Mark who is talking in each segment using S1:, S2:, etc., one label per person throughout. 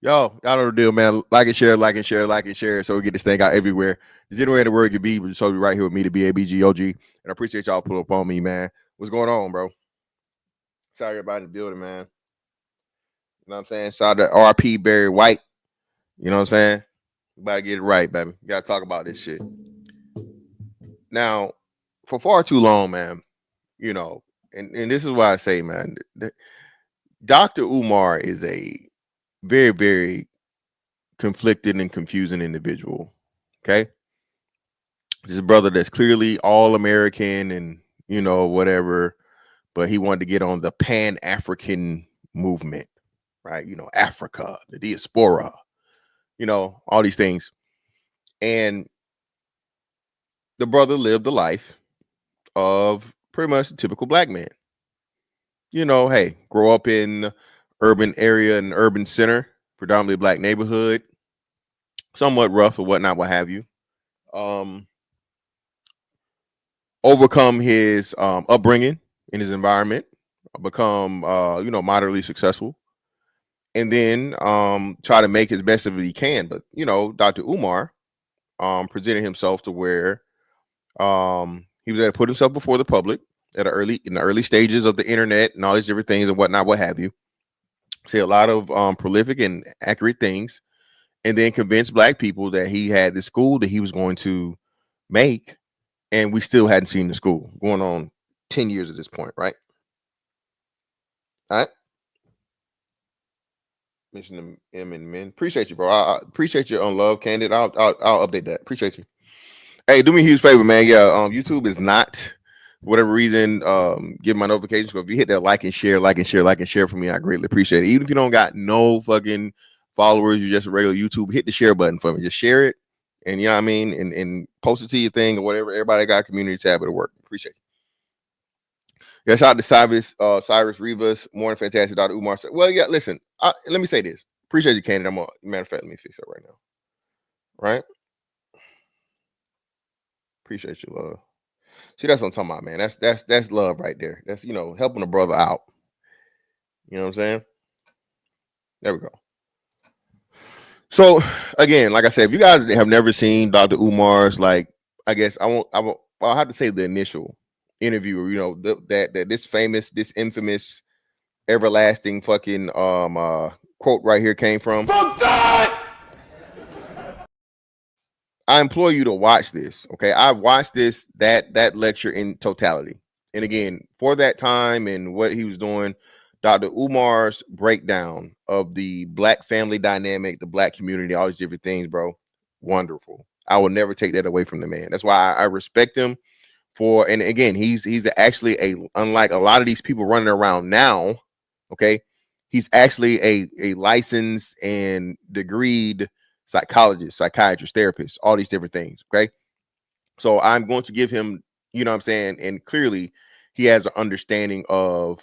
S1: Y'all know the deal, man. Like and share, like and share, like and share, so we get this thing out everywhere. There's anywhere in the world it could be, but so right here with me, the BABGOG. And I appreciate y'all pull up on me, man. What's going on, bro? Shout out everybody in the building, man. You know what I'm saying? Shout out to RP Barry White. You know what I'm saying? We gotta get it right, baby. We gotta talk about this shit. Now, for far too long, man, you know, and this is why I say, man, Dr. Umar is a very, very conflicted and confusing individual. Okay. This brother that's clearly all American and, you know, whatever, but he wanted to get on the Pan African movement, right? You know, Africa, the diaspora, you know, all these things. And the brother lived a life of pretty much a typical black man. You know, hey, grow up in urban area and urban center, predominantly black neighborhood, somewhat rough or whatnot, what have you. Um, Overcome his upbringing in his environment, become you know, moderately successful, and then try to make as best of he can. But you know, Dr. Umar presented himself to where he was able to put himself before the public at in the early stages of the internet and all these different things and whatnot, what have you. Say a lot of prolific and accurate things, and then convince black people that he had this school that he was going to make, and we still hadn't seen the school going on 10 years at this point, right? All right. Mention them M and men. Appreciate you, bro. I appreciate your on love, Candid. I'll update that. Appreciate you. Hey, do me a huge favor, man. Yeah, YouTube is not, for whatever reason, give my notifications. So if you hit that like and share, like and share, like and share for me, I greatly appreciate it. Even if you don't got no fucking followers, you're just a regular YouTube, hit the share button for me. Just share it, and you know what I mean, and post it to your thing or whatever. Everybody got a community tab, it'll work. Appreciate it. Yeah, shout out to Cyrus Rivas, Morning Fantastic, Dr. Umar. Well, yeah, listen, let me say this. Appreciate you, Candid. Matter of fact, let me fix it right now. Right? Appreciate you, love. See, that's what I'm talking about, man. That's love right there. That's, you know, helping a brother out. You know what I'm saying? There we go. So again, like I said, if you guys have never seen Dr. Umar's, like, I guess I'll have to say the initial interview, you know, that this infamous, everlasting fucking quote right here came from. Fuck God! I implore you to watch this. Okay, I watched that lecture in totality, and again, for that time and what he was doing, Dr. Umar's breakdown of the black family dynamic, the black community, all these different things, bro, wonderful. I will never take that away from the man. That's why I respect him for. And again, he's actually unlike a lot of these people running around now. Okay, he's actually a licensed and degreed psychologist, psychiatrist, therapist, all these different things. Okay. So I'm going to give him, you know what I'm saying? And clearly he has an understanding of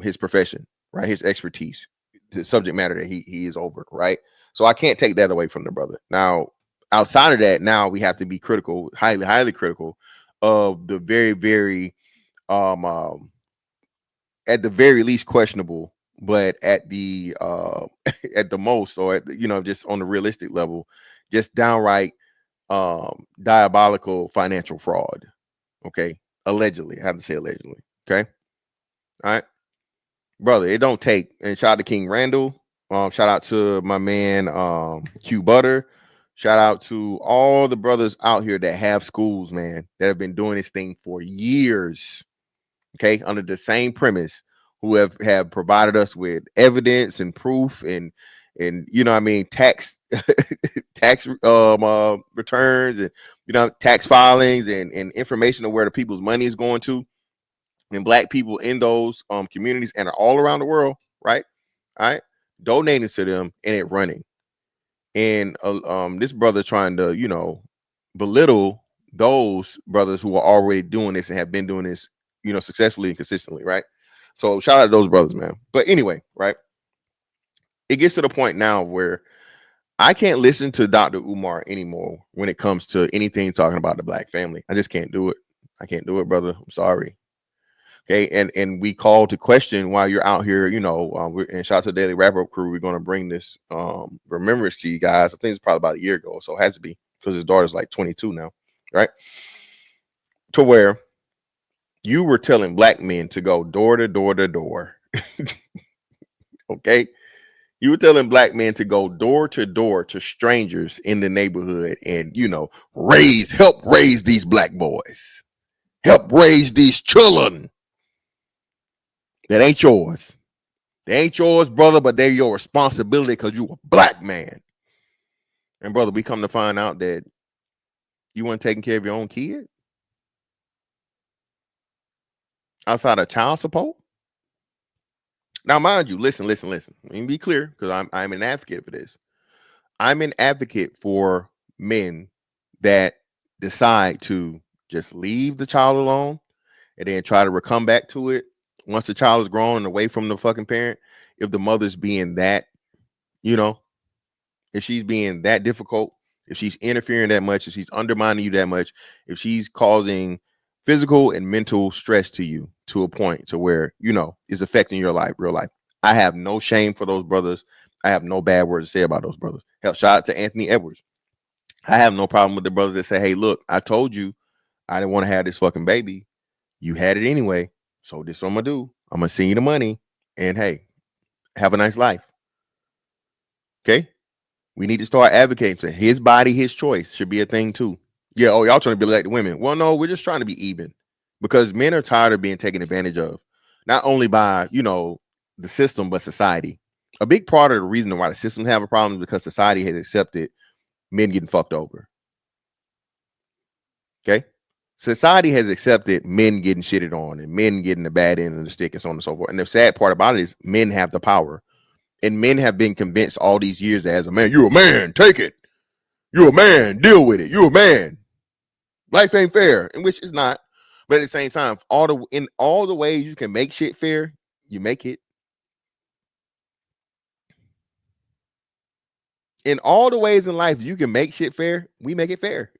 S1: his profession, right? His expertise, the subject matter that he is over, right? So I can't take that away from the brother. Now, outside of that, now we have to be critical, highly critical of the very, very at the very least questionable, but at the at the most, or at the, you know, just on the realistic level, just downright diabolical financial fraud. Okay, allegedly, I have to say allegedly. Okay, all right, brother. It don't take. And shout out to King Randall. Shout out to my man Q Butter. Shout out to all the brothers out here that have schools, man, that have been doing this thing for years. Okay, under the same premise, who have provided us with evidence and proof and you know what I mean, tax returns, and you know, tax filings and information of where the people's money is going to, and black people in those communities and are all around the world, right? All right, donating to them and it running. And this brother trying to, you know, belittle those brothers who are already doing this and have been doing this, you know, successfully and consistently, right? So shout out to those brothers, man. But anyway, right? It gets to the point now where I can't listen to Dr. Umar anymore when it comes to anything talking about the black family. I just can't do it. I can't do it, brother. I'm sorry. Okay, and we call to question while you're out here, and shout out to the Daily Wrap Up crew. We're going to bring this remembrance to you guys. I think it's probably about a year ago, so it has to be because his daughter's like 22 now, right? To where you were telling black men to go door to door to door. Okay, you were telling black men to go door to door to strangers in the neighborhood and help raise these black boys, help raise these children that ain't yours. They ain't yours, brother, but they're your responsibility because you a black man. And brother, we come to find out that you weren't taking care of your own kid outside of child support. Now, mind you, listen. Let me be clear, because I'm an advocate for this. I'm an advocate for men that decide to just leave the child alone and then try to come back to it once the child is grown and away from the fucking parent. If the mother's being that, if she's being that difficult, if she's interfering that much, if she's undermining you that much, if she's causing physical and mental stress to you to a point to where, is affecting your life, real life. I have no shame for those brothers. I have no bad words to say about those brothers. Hell, shout out to Anthony Edwards. I have no problem with the brothers that say, hey, look, I told you I didn't want to have this fucking baby. You had it anyway. So this is what I'm going to do. I'm going to send you the money and hey, have a nice life. Okay. We need to start advocating for his body, his choice should be a thing too. Yeah. Oh, y'all trying to be like the women. Well, no, we're just trying to be even because men are tired of being taken advantage of, not only by, the system, but society. A big part of the reason why the system have a problem is because society has accepted men getting fucked over. Okay. Society has accepted men getting shitted on and men getting the bad end of the stick and so on and so forth. And the sad part about it is men have the power. And men have been convinced all these years that as a man, you're a man, take it. You're a man, deal with it. You're a man. Life ain't fair, in which it's not. But at the same time, in all the ways you can make shit fair, you make it. In all the ways in life you can make shit fair, we make it fair.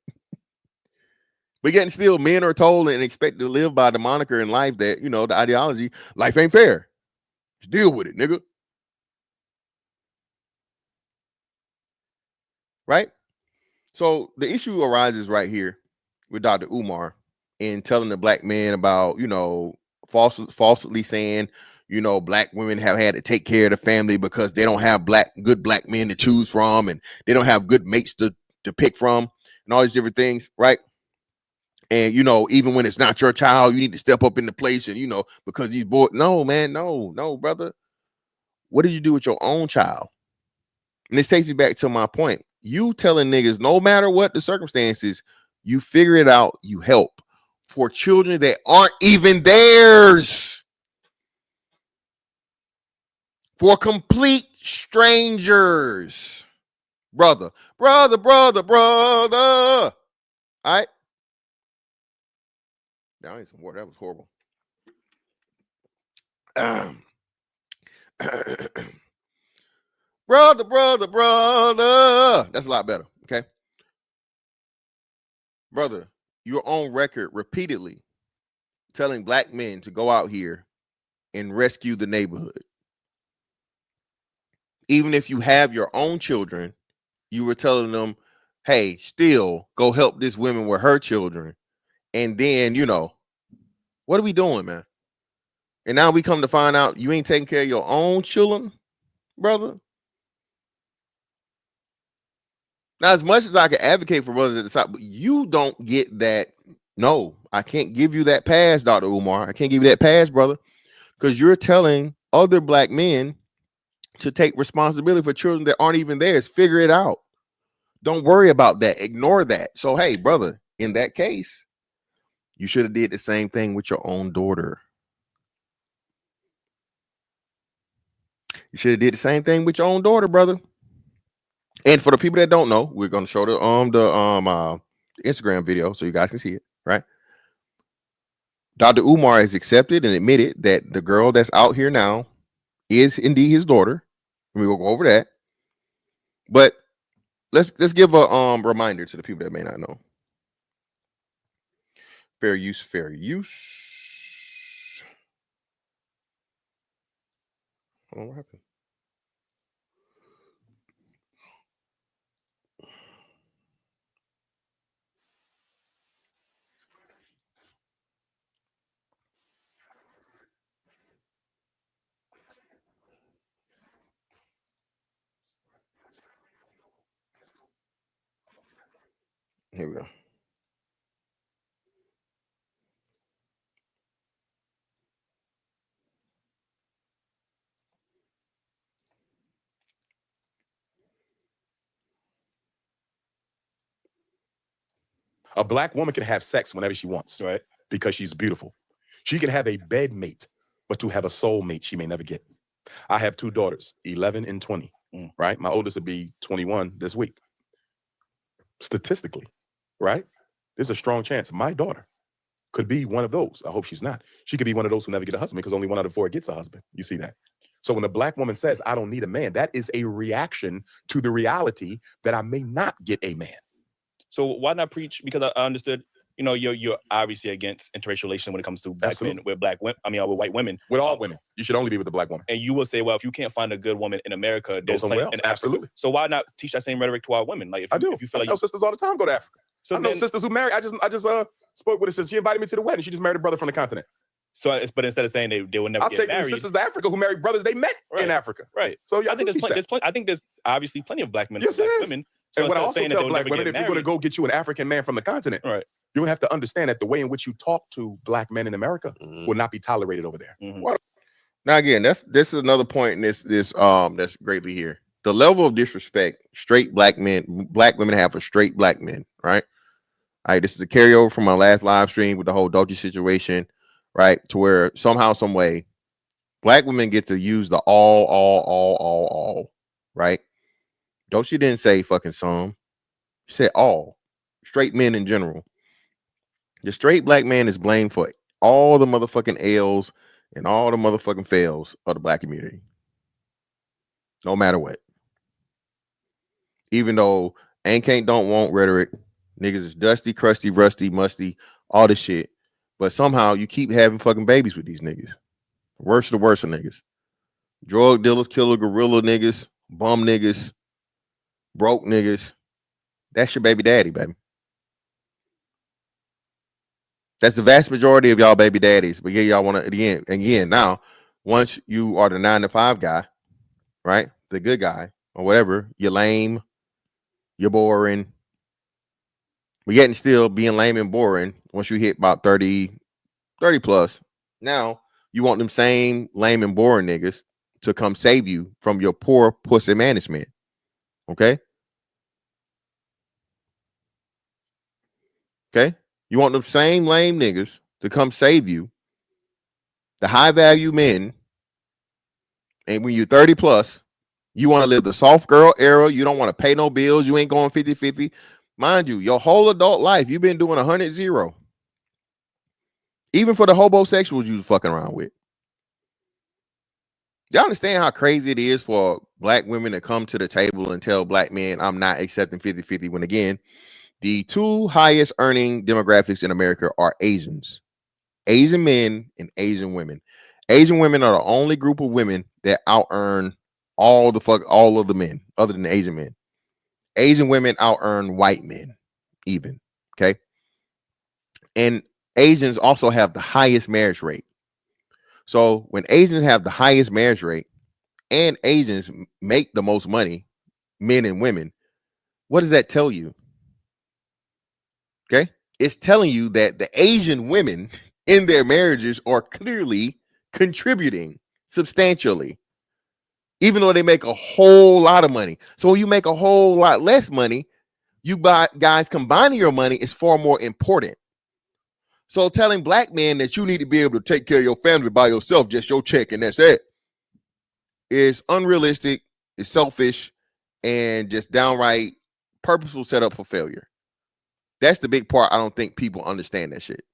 S1: But yet still, men are told and expected to live by the moniker in life that, the ideology, life ain't fair. Just deal with it, nigga. Right? So the issue arises right here with Dr. Umar in telling the black man about, falsely saying, black women have had to take care of the family because they don't have good black men to choose from and they don't have good mates to pick from and all these different things, right? And, even when it's not your child, you need to step up in the place and, because these boys, no, man, no, brother. What did you do with your own child? And this takes me back to my point. You telling niggas, no matter what the circumstances, you figure it out, you help for children that aren't even theirs. For complete strangers. Brother. All right. Now I need some water. That was horrible. Brother. That's a lot better. Okay. Brother, you're on record repeatedly telling black men to go out here and rescue the neighborhood. Even if you have your own children, you were telling them, hey, still go help this woman with her children. And then, what are we doing, man? And now we come to find out you ain't taking care of your own children, brother. Now, as much as I can advocate for brothers at the top, but you don't get that. No, I can't give you that pass, Dr. Umar. I can't give you that pass, brother, because you're telling other black men to take responsibility for children that aren't even theirs. Figure it out. Don't worry about that. Ignore that. So, hey, brother, in that case, you should have did the same thing with your own daughter. You should have did the same thing with your own daughter, brother. And for the people that don't know, we're going to show the Instagram video so you guys can see it, right? Dr. Umar has accepted and admitted that the girl that's out here now is indeed his daughter. We will go over that. But let's give a reminder to the people that may not know. Fair use. Oh, what happened? Here we go.
S2: A black woman can have sex whenever she wants,
S3: Right.
S2: because she's beautiful. She can have a bed mate, but to have a soul mate, she may never get. I have 2 daughters, 11 and 20, right? My oldest will be 21 this week. Statistically, right? There's a strong chance my daughter could be one of those. I hope she's not. She could be one of those who never get a husband, because only 1 out of 4 gets a husband. You see that? So when a black woman says, I don't need a man, that is a reaction to the reality that I may not get a man.
S3: So why not preach? Because I understood, you're obviously against interracial relations when it comes to black men with black women. I mean, with white women.
S2: With all women, you should only be with a black woman.
S3: And you will say, well, if you can't find a good woman in America,
S2: go somewhere else. Absolutely.
S3: So why not teach that same rhetoric to our women? Like,
S2: I do. If you feel I tell sisters all the time, go to Africa. So I know sisters who marry. I just spoke with her sister. She invited me to the wedding. She just married a brother from the continent.
S3: So, but instead of saying they will never get married,
S2: I'll take sisters to Africa who married brothers they met in Africa.
S3: Right.
S2: So yeah,
S3: I think I think there's obviously plenty of black men and black women.
S2: So and what I also tell black women, if you're going to go get you an African man from the continent,
S3: right,
S2: you're going to have to understand that the way in which you talk to black men in America will not be tolerated over there.
S1: Now again, this is another point in this that's greatly here. The level of disrespect black women have for straight black men, right? All right, this is a carryover from my last live stream with the whole Doji situation, right? To where somehow, some way, black women get to use the all, right? Doji didn't say fucking some. She said all. Straight men in general. The straight black man is blamed for all the motherfucking L's and all the motherfucking fails of the black community. No matter what. Even though ain't can't don't want rhetoric, niggas is dusty, crusty, rusty, musty, all this shit. But somehow you keep having fucking babies with these niggas. Worst of the worst of niggas. Drug dealers, killer, gorilla niggas, bum niggas, broke niggas. That's your baby daddy, baby. That's the vast majority of y'all baby daddies. But yeah, y'all want to again. Now, once you are the 9-to-5 guy, right? The good guy or whatever, you're lame, you're boring. But yet and still being lame and boring, once you hit about 30 plus, now you want them same lame and boring niggas to come save you from your poor pussy management. Okay? Okay? You want them same lame niggas to come save you, the high value men, and when you're 30 plus, you want to live the soft girl era. You don't want to pay no bills. You ain't going 50-50. Mind you, your whole adult life, you've been doing 100-0. Even for the homosexuals you was fucking around with. Y'all understand how crazy it is for black women to come to the table and tell black men, I'm not accepting 50-50, when again, the 2 highest earning demographics in America are Asians. Asian men and Asian women. Asian women are the only group of women that out earn all of the men, other than the Asian men. Asian women out earn white men, even. Okay. And Asians also have the highest marriage rate. So when Asians have the highest marriage rate and Asians make the most money, men and women, what does that tell you? Okay. It's telling you that the Asian women in their marriages are clearly contributing substantially, even though they make a whole lot of money. So when you make a whole lot less money, guys combining your money is far more important. So telling black men that you need to be able to take care of your family by yourself, just your check and that's it, is unrealistic, is selfish, and just downright purposeful setup for failure. That's the big part. I don't think people understand that shit.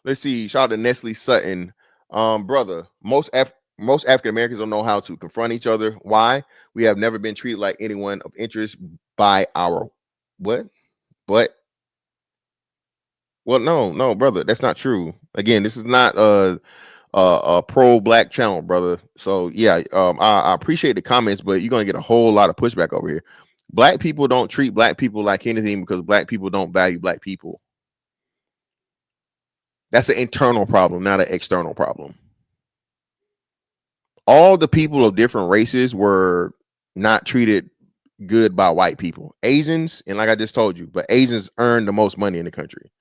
S1: Let's see. Shout out to Nestle Sutton. Brother, most African Americans don't know how to confront each other. Why? We have never been treated like anyone of interest by our what? But well, no, brother, that's not true. Again, this is not a pro-black channel, brother. So yeah, I appreciate the comments, but you're gonna get a whole lot of pushback over here. Black people don't treat black people like anything because black people don't value black people. That's an internal problem, not an external problem. All the people of different races were not treated good by white people. Asians, and like I just told you, but Asians earn the most money in the country.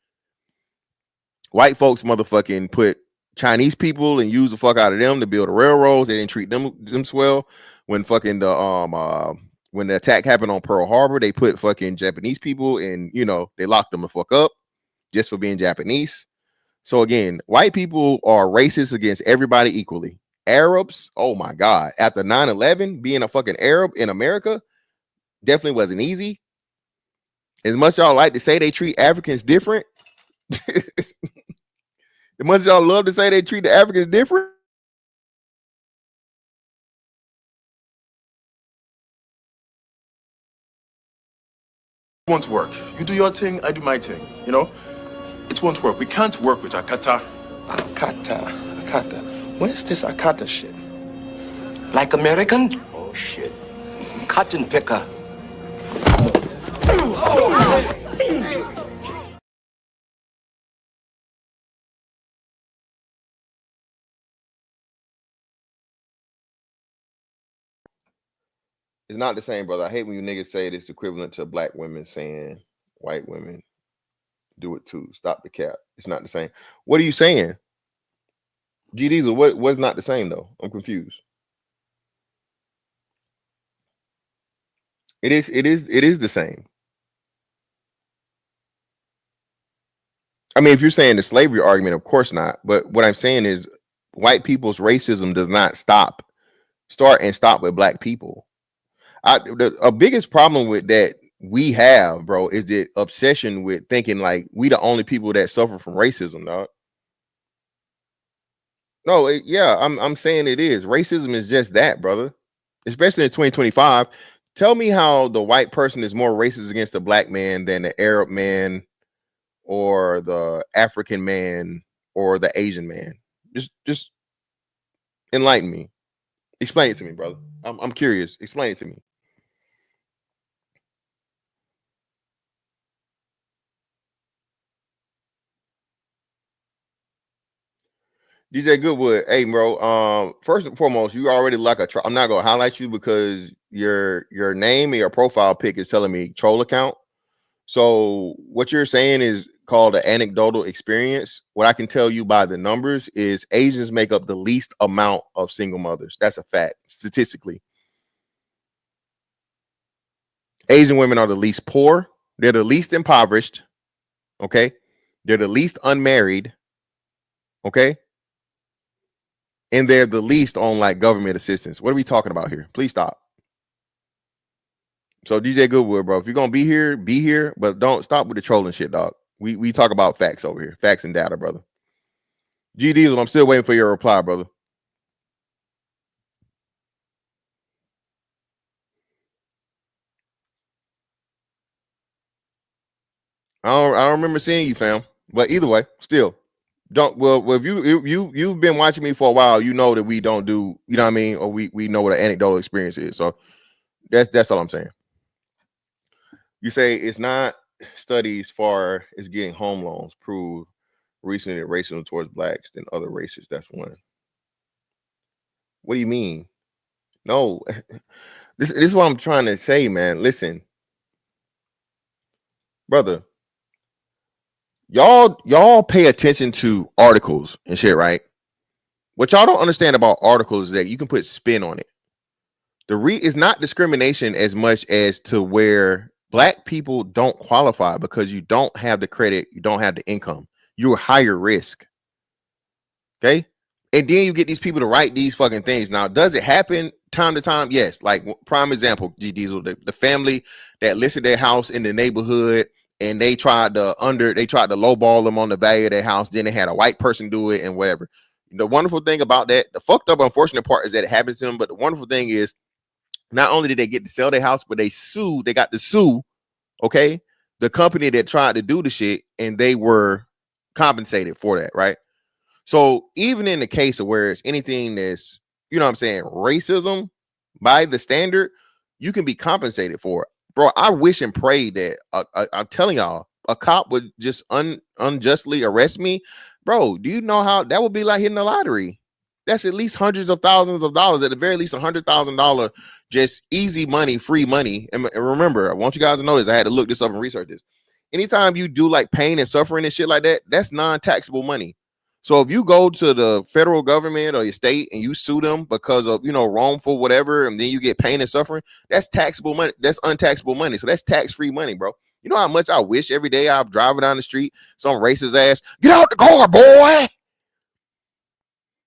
S1: White folks motherfucking put Chinese people and use the fuck out of them to build the railroads. They didn't treat them well. When fucking the when the attack happened on Pearl Harbor, they put fucking Japanese people and they locked them the fuck up just for being Japanese. So again, white people are racist against everybody equally. Arabs, oh my God. After 9/11, being a fucking Arab in America definitely wasn't easy. As much y'all like to say they treat Africans different, as much y'all love to say they treat the Africans different,
S4: won't work. You do your thing, I do my thing. It won't work. We can't work with Akata.
S5: Akata. Where's this Akata shit? Like American? Oh shit. Cotton picker.
S1: it's not the same, brother. I hate when you niggas say it's equivalent to black women saying white women do it too. Stop the cap. It's not the same. What are you saying? G Diesel, what's not the same though? I'm confused. It is the same. I mean, if you're saying the slavery argument, of course not. But what I'm saying is white people's racism does not start and stop with black people. A biggest problem with that we have, bro, is the obsession with thinking like we the only people that suffer from racism, dog. No, yeah, I'm saying it is. Racism is just that, brother. Especially in 2025. Tell me how the white person is more racist against the black man than the Arab man or the African man or the Asian man. Just enlighten me. Explain it to me, brother. I'm curious. Explain it to me. DJ Goodwood, hey bro. First and foremost, you already like a I'm not gonna highlight you because your name and your profile pic is telling me troll account. So what you're saying is called an anecdotal experience. What I can tell you by the numbers is Asians make up the least amount of single mothers. That's a fact statistically. Asian women are the least poor. They're the least impoverished. Okay, they're the least unmarried. Okay. And they're the least on like government assistance. What are we talking about here? Please stop. So DJ Goodwood, bro, if you're gonna be here, but don't stop with the trolling shit, dog. We talk about facts over here, facts and data, brother. G Diesel, I'm still waiting for your reply, brother. I don't remember seeing you, fam. But either way, still. If you've been watching me for a while, you know that we don't do, you know what I mean, or we know what an anecdotal experience is. So that's all I'm saying. You say it's not studies far as getting home loans prove recently racism towards blacks than other races. That's one. What do you mean? No, this is what I'm trying to say, man. Listen, brother. Y'all pay attention to articles and shit, right? What y'all don't understand about articles is that you can put spin on it. It's not discrimination as much as to where black people don't qualify because you don't have the credit, you don't have the income, you're higher risk. Okay. And then you get these people to write these fucking things. Now, does it happen time to time? Yes. Like prime example, G Diesel, the family that listed their house in the neighborhood and they tried to lowball them on the value of their house. Then they had a white person do it and whatever. The wonderful thing about that, the fucked up, unfortunate part is that it happens to them. But the wonderful thing is, not only did they get to sell their house, but they got to sue, okay, the company that tried to do the shit, and they were compensated for that, right? So even in the case of where it's anything that's, you know what I'm saying, racism by the standard, you can be compensated for it. Bro, I wish and pray that I'm telling y'all, a cop would just unjustly arrest me. Bro, do you know how that would be like hitting the lottery? That's at least hundreds of thousands of dollars, at the very least $100,000, just easy money, free money. And remember, I want you guys to know this. I had to look this up and research this. Anytime you do like pain and suffering and shit like that, that's non-taxable money. So if you go to the federal government or your state and you sue them because of, you know, wrongful whatever, and then you get pain and suffering, that's taxable money. That's untaxable money. So that's tax-free money, bro. You know how much I wish every day I'm driving down the street, some racist ass, get out the car, boy.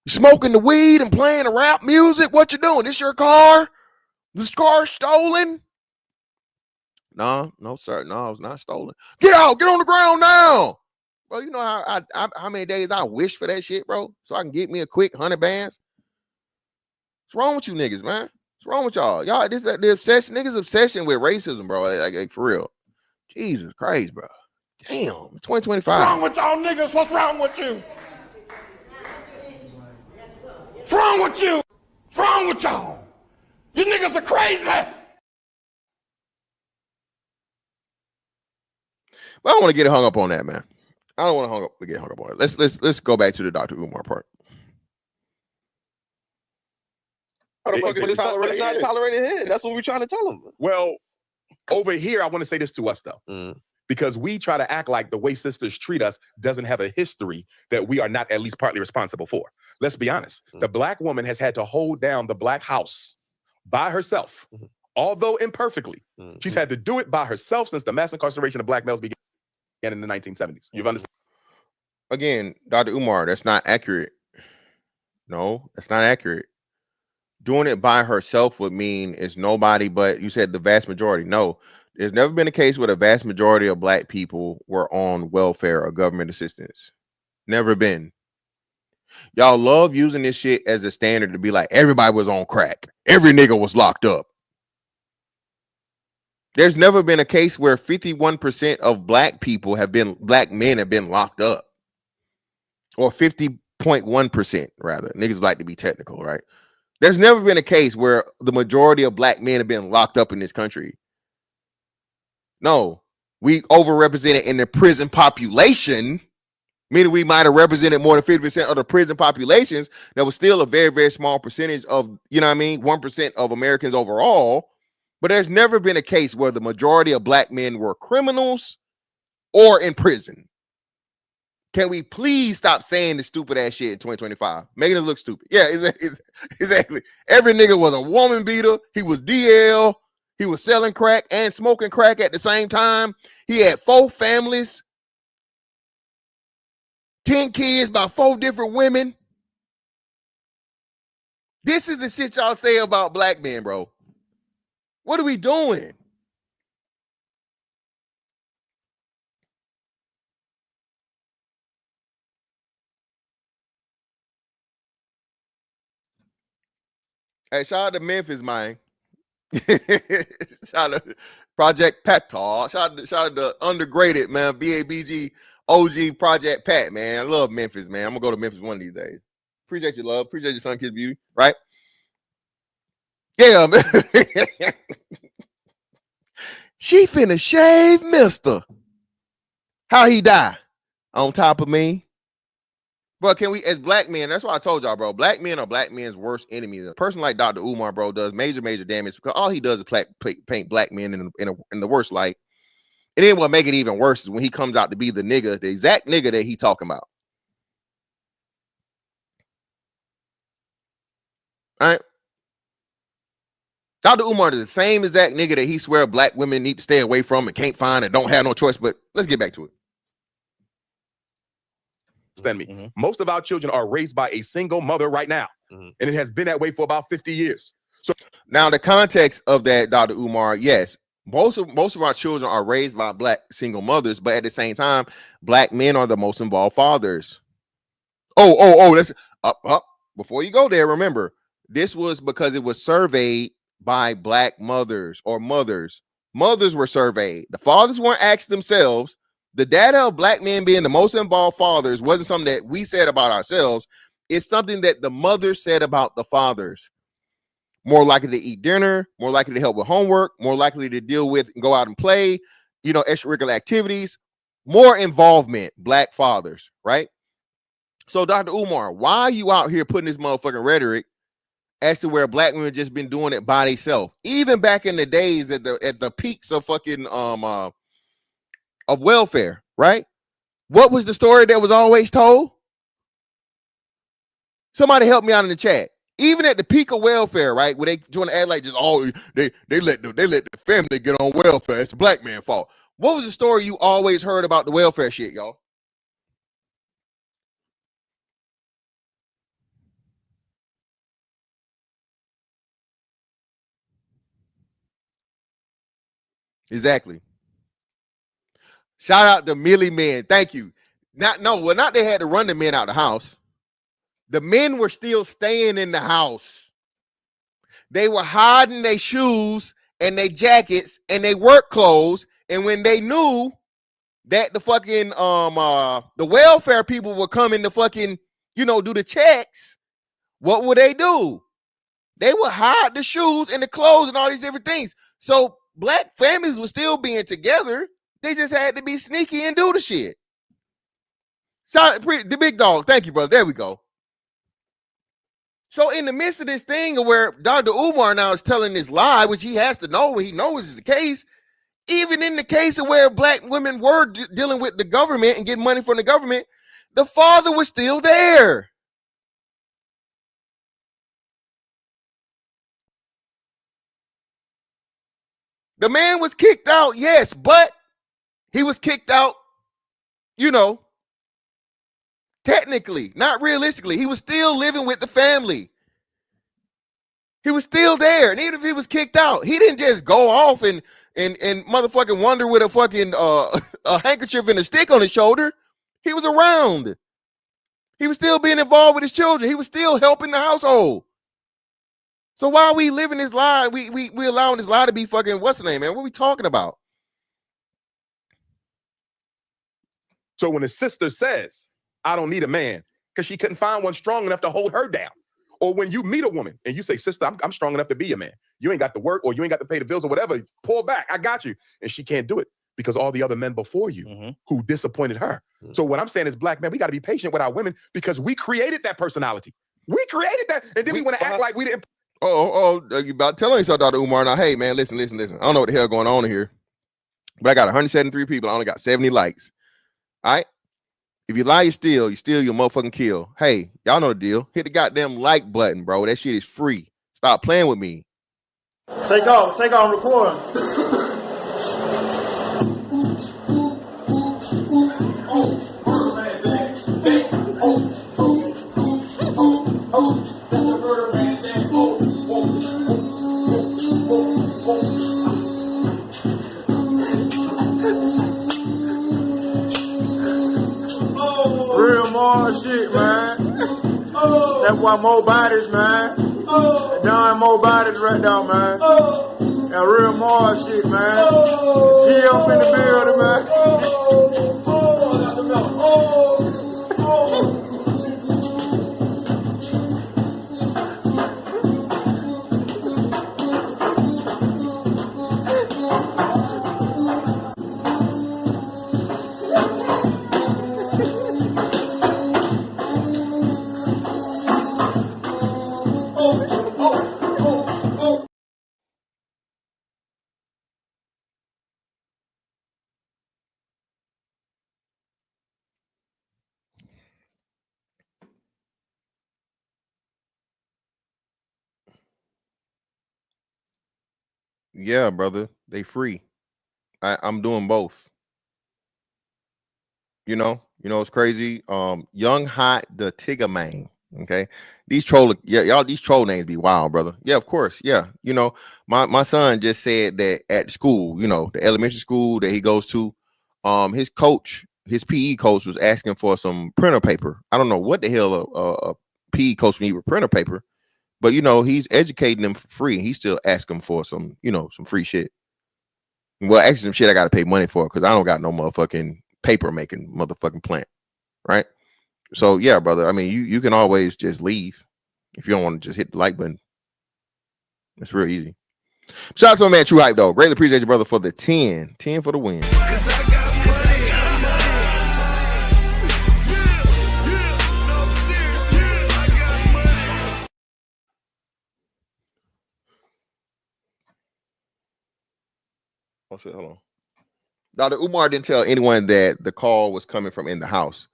S1: You smoking the weed and playing the rap music. What you doing? This your car? This car stolen? No, sir. No, it's not stolen. Get out. Get on the ground now. Bro, you know how many days I wish for that shit, bro? So I can get me a quick 100 bands. What's wrong with you niggas, man? What's wrong with y'all? Y'all, this the obsession, niggas' obsession with racism, bro. Like for real. Jesus Christ, bro. Damn, 2025.
S5: What's wrong with y'all niggas? What's wrong with you? What's wrong with you? What's wrong with y'all? You niggas are crazy.
S1: Well, I don't want to get hung up on that, man. I don't want to get hung up on it. Let's go back to the Dr. Umar part.
S6: It's not tolerated here. That's what we're trying to tell them.
S2: Well, over here, I want to say this to us though, because we try to act like the way sisters treat us doesn't have a history that we are not at least partly responsible for. Let's be honest. The Black woman has had to hold down the Black house by herself, although imperfectly. She's had to do it by herself since the mass incarceration of Black males began in the 1970s. You've understood?
S1: Again, Dr. Umar, that's not accurate. No, that's not accurate. Doing it by herself would mean it's nobody but, you said the vast majority. No, there's never been a case where the vast majority of Black people were on welfare or government assistance. Never been. Y'all love using this shit as a standard to be like, everybody was on crack. Every nigga was locked up. There's never been a case where 51% of Black men have been locked up. Or 50.1% rather. Niggas like to be technical, right? There's never been a case where the majority of Black men have been locked up in this country. No, we overrepresented in the prison population, meaning we might have represented more than 50% of the prison populations. That was still a very, very small percentage of, you know what I mean, 1% of Americans overall. But there's never been a case where the majority of Black men were criminals or in prison. Can we please stop saying the stupid ass shit in 2025? Making it look stupid. Yeah, exactly. Every nigga was a woman beater. He was DL. He was selling crack and smoking crack at the same time. He had 4 families, 10 kids by 4 different women. This is the shit y'all say about Black men, bro. What are we doing? Hey, shout out to Memphis, man. Shout out to Project Pat Talk. Shout out to undergraded, man. BABG OG Project Pat, man. I love Memphis, man. I'm gonna go to Memphis one of these days. Appreciate your love. Appreciate your son, Kids Beauty, right? Yeah, man. She finna shave Mister. How he die? On top of me. But can we, as Black men, that's why I told y'all, bro, Black men are Black men's worst enemies. A person like Dr. Umar, bro, does major damage because all he does is paint Black men in the worst light. And then what make it even worse is when he comes out to be the nigga, the exact nigga that he talking about. All right. Dr. Umar is the same exact nigga that he swear Black women need to stay away from and can't find and don't have no choice. But let's get back to it.
S2: Me. Most of our children are raised by a single mother right now. And it has been that way for about 50 years. So
S1: now the context of that, Dr. Umar, yes, most of our children are raised by Black single mothers, but at the same time, Black men are the most involved fathers. That's up. Before you go there, remember, this was because it was surveyed by Black mothers or mothers. Mothers were surveyed. The fathers weren't asked themselves. The data of black men being the most involved fathers wasn't something that we said about ourselves. It's something that the mothers said about the fathers. More likely to eat dinner, more likely to help with homework, more likely to deal with and go out and play, extracurricular activities, more involvement, black fathers, right? So, Dr. Umar, why are you out here putting this motherfucking rhetoric as to where black women just been doing it by themselves? Even back in the days at the peaks of fucking of welfare, right? What was the story that was always told? Somebody help me out in the chat. Even at the peak of welfare, right, where they trying to act like just they let the family get on welfare. It's the black man's fault. What was the story you always heard about the welfare shit, y'all? Exactly. Shout out to Millie Men. Thank you. Not they had to run the men out of the house. The men were still staying in the house. They were hiding their shoes and their jackets and their work clothes. And when they knew that the fucking the welfare people were coming to fucking, do the checks, what would they do? They would hide the shoes and the clothes and all these different things. So black families were still being together. They just had to be sneaky and do the shit. Shout the big dog. Thank you, brother. There we go. So in the midst of this thing where Dr. Umar now is telling this lie, which he has to know, he knows is the case, even in the case of where black women were dealing with the government and getting money from the government, the father was still there. The man was kicked out, yes, but he was kicked out, technically, not realistically. He was still living with the family. He was still there. And even if he was kicked out, he didn't just go off and motherfucking wander with a fucking a handkerchief and a stick on his shoulder. He was around. He was still being involved with his children. He was still helping the household. So why are we living this lie? We allowing this lie to be fucking, what's the name, man? What are we talking about?
S2: So when his sister says, I don't need a man, because she couldn't find one strong enough to hold her down. Or when you meet a woman and you say, sister, I'm strong enough to be a man. You ain't got to work or you ain't got to pay the bills or whatever. Pull back. I got you. And she can't do it because all the other men before you who disappointed her. So what I'm saying is, black men, we got to be patient with our women because we created that personality. We created that. And then we want to act like we didn't.
S1: You about telling yourself, Dr. Umar. Now, hey, man, listen. I don't know what the hell going on here, but I got 173 people. I only got 70 likes. All right. If you lie, you steal, you'll motherfucking kill. Hey, y'all know the deal. Hit the goddamn like button, bro. That shit is free. Stop playing with me.
S7: Take off, recording. Real more shit, man. That's why more bodies, man. Darn more bodies right now, man. That real more shit, man. G up in the building,
S1: Yeah, brother. They free. I'm doing both. It's crazy. Young Hot the Tigger Man. Okay. These troll names be wild, brother. Yeah, of course. Yeah. My son just said that at school, the elementary school that he goes to, his PE coach was asking for some printer paper. I don't know what the hell a PE coach need with printer paper, but he's educating them for free. He's still asking for some, some free shit. Well, actually, some shit I got to pay money for because I don't got no motherfucking paper making motherfucking plant, right? So yeah, brother. I mean, you can always just leave if you don't want to just hit the like button. It's real easy. Shout out to my man True Hype though. Greatly appreciate you, brother, for the 10 for the win. Oh shit, hold on. Dr. Umar didn't tell anyone that the call was coming from in the house.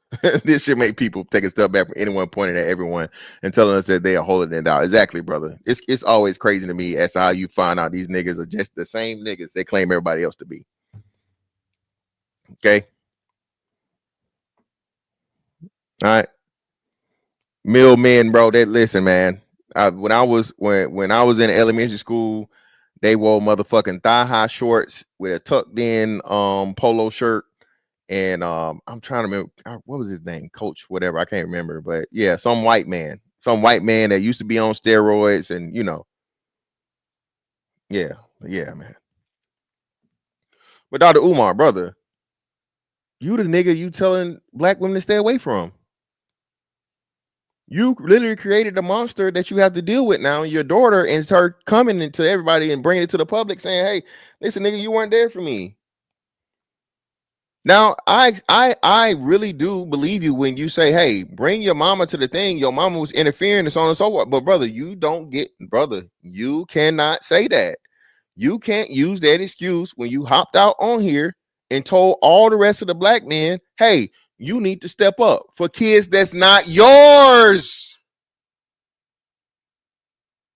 S1: This should make people take a step back from anyone pointing at everyone and telling us that they are holding it out. Exactly, brother. It's always crazy to me as to how you find out these niggas are just the same niggas they claim everybody else to be. Okay. All right. Mill men, bro. That listen, man. When I was in elementary school, they wore motherfucking thigh high shorts with a tucked in polo shirt. And I'm trying to remember what was his name, Coach, whatever. I can't remember, but yeah, some white man that used to be on steroids, and yeah, man. But Dr. Umar, brother, you the nigga you telling black women to stay away from. You literally created a monster that you have to deal with now, your daughter, and start coming into everybody and bringing it to the public saying, hey, listen, nigga, you weren't there for me. Now, I really do believe you when you say, hey, bring your mama to the thing. Your mama was interfering and so on and so forth. But brother, you cannot say that. You can't use that excuse when you hopped out on here and told all the rest of the black men, hey, you need to step up for kids that's not yours.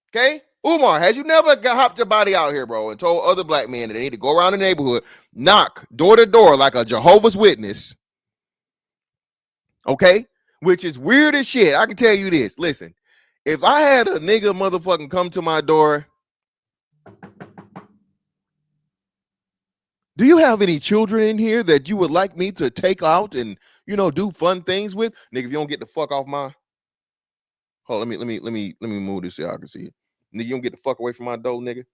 S1: Okay? Umar, has you never hopped your body out here, bro, and told other black men that they need to go around the neighborhood, knock door to door like a Jehovah's Witness? Okay? Which is weird as shit. I can tell you this. Listen, if I had a nigga motherfucking come to my door, do you have any children in here that you would like me to take out and, do fun things with? Nigga, if you don't get the fuck off my... Hold on, let me move this so y'all can see it. Nigga, you don't get the fuck away from my door, nigga.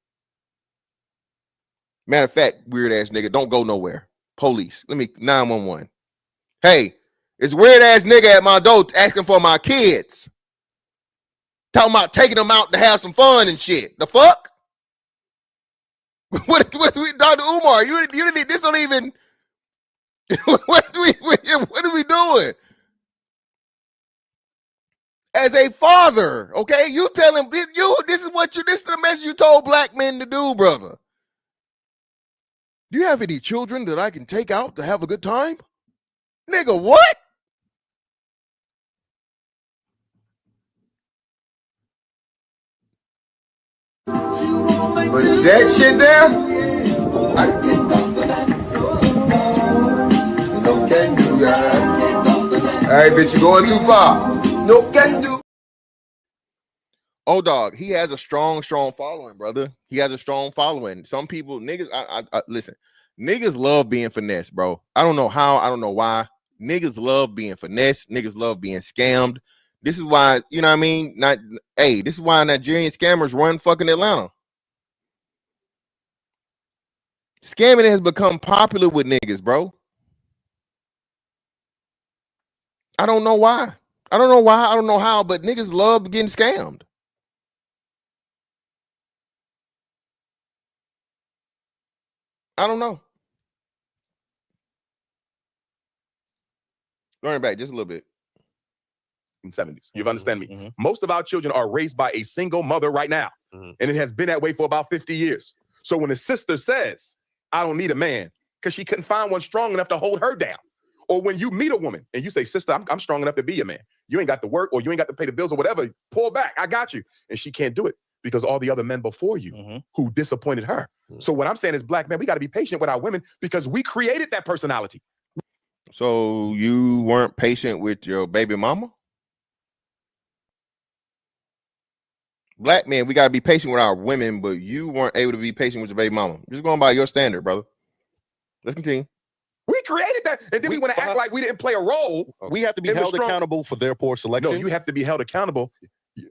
S1: Matter of fact, weird ass nigga, don't go nowhere. Police, 911. Hey, it's weird ass nigga at my door asking for my kids. Talking about taking them out to have some fun and shit. The fuck? What Dr. Umar, you didn't, this don't even... what are we doing? As a father, okay, you tell him this is the message you told black men to do, brother. Do you have any children that I can take out to have a good time? Nigga, what?
S7: But that shit there, no can do, guys. All right, bitch, you going too far. No can do.
S1: Oh, dog, he has a strong following, brother. He has a strong following. Some people, niggas, I listen, niggas love being finessed, bro. I don't know how, I don't know why. Niggas love being finessed. Niggas love being scammed. This is why, you know what I mean? This is why Nigerian scammers run fucking Atlanta. Scamming has become popular with niggas, bro. I don't know why. I don't know how, but niggas love getting scammed. I don't know. Learn back just a little bit.
S2: 70s. You understand me? Mm-hmm. Most of our children are raised by a single mother right now. Mm-hmm. And it has been that way for about 50 years. So when a sister says, I don't need a man, because she couldn't find one strong enough to hold her down. Or when you meet a woman and you say, sister, I'm strong enough to be a man. You ain't got to work or you ain't got to pay the bills or whatever. Pull back. I got you. And she can't do it because all the other men before you who disappointed her. Mm-hmm. So what I'm saying is, black men, we got to be patient with our women because we created that personality.
S1: So you weren't patient with your baby mama? Black men, we got to be patient with our women, but you weren't able to be patient with your baby mama. Just going by your standard, brother. Let's continue.
S2: We created that, and then we want to act like we didn't play a role.
S6: We have to be held accountable for their poor selection.
S2: No, you have to be held accountable.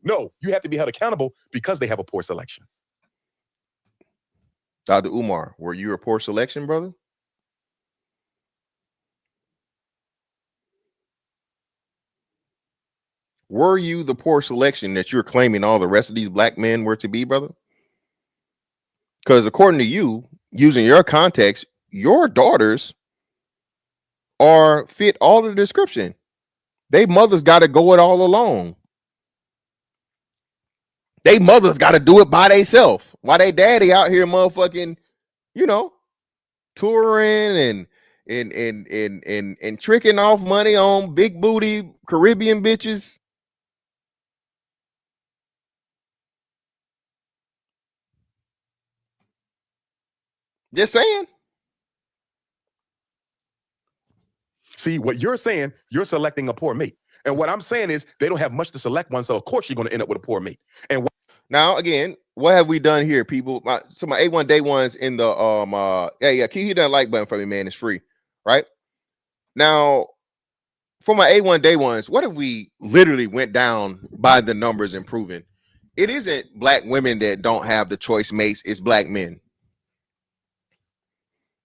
S2: No, you have to be held accountable because they have a poor selection.
S1: Dr. Umar, were you a poor selection, brother? were you the poor selection that you're claiming all the rest of these black men were to be, brother? Because according to you, using your context, your daughters are fit all the description. They mothers got to go it all alone. They mothers got to do it by themselves. While they daddy out here motherfucking, you know, touring and tricking off money on big booty Caribbean bitches. Just saying.
S2: See, what you're saying, you're selecting a poor mate. And what I'm saying is they don't have much to select one, so of course you're going to end up with a poor mate. And
S1: now, again, what have we done here, people? My A1 day ones in the keep hitting that like button for me, man. It's free, right? Now, for my A1 day ones, what if we literally went down by the numbers and proven it isn't black women that don't have the choice mates, it's black men.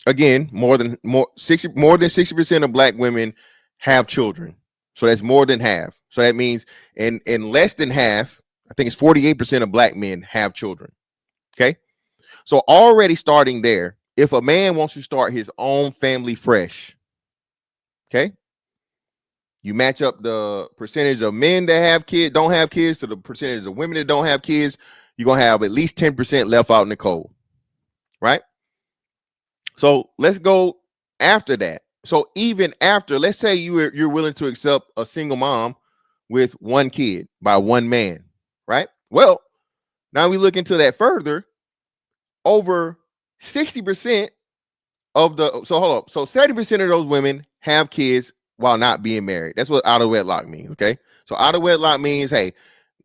S1: Again, more than 60% of black women have children. So that's more than half. So that means in less than half, I think it's 48% of black men have children. Okay. So already starting there, if a man wants to start his own family fresh, okay, you match up the percentage of men that have kids, don't have kids, to the percentage of women that don't have kids, you're going to have at least 10% left out in the cold, right? So let's go after that. So even after, let's say you're willing to accept a single mom with one kid by one man, right? Well, now we look into that further. Over 60% of the, so hold up. So 70% of those women have kids while not being married. That's what out of wedlock means, okay? So out of wedlock means, hey,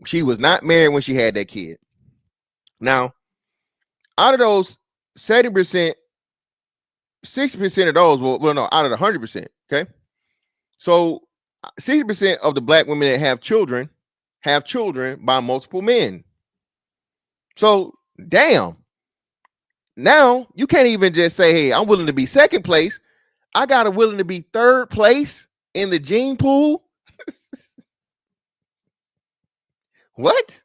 S1: she was not married when she had that kid. Now, out of those 70%, 60% of those, well, no, out of the 100%, okay? So 60% of the black women that have children by multiple men. So, damn. Now, you can't even just say, hey, I'm willing to be second place. I got to willing to be third place in the gene pool. What?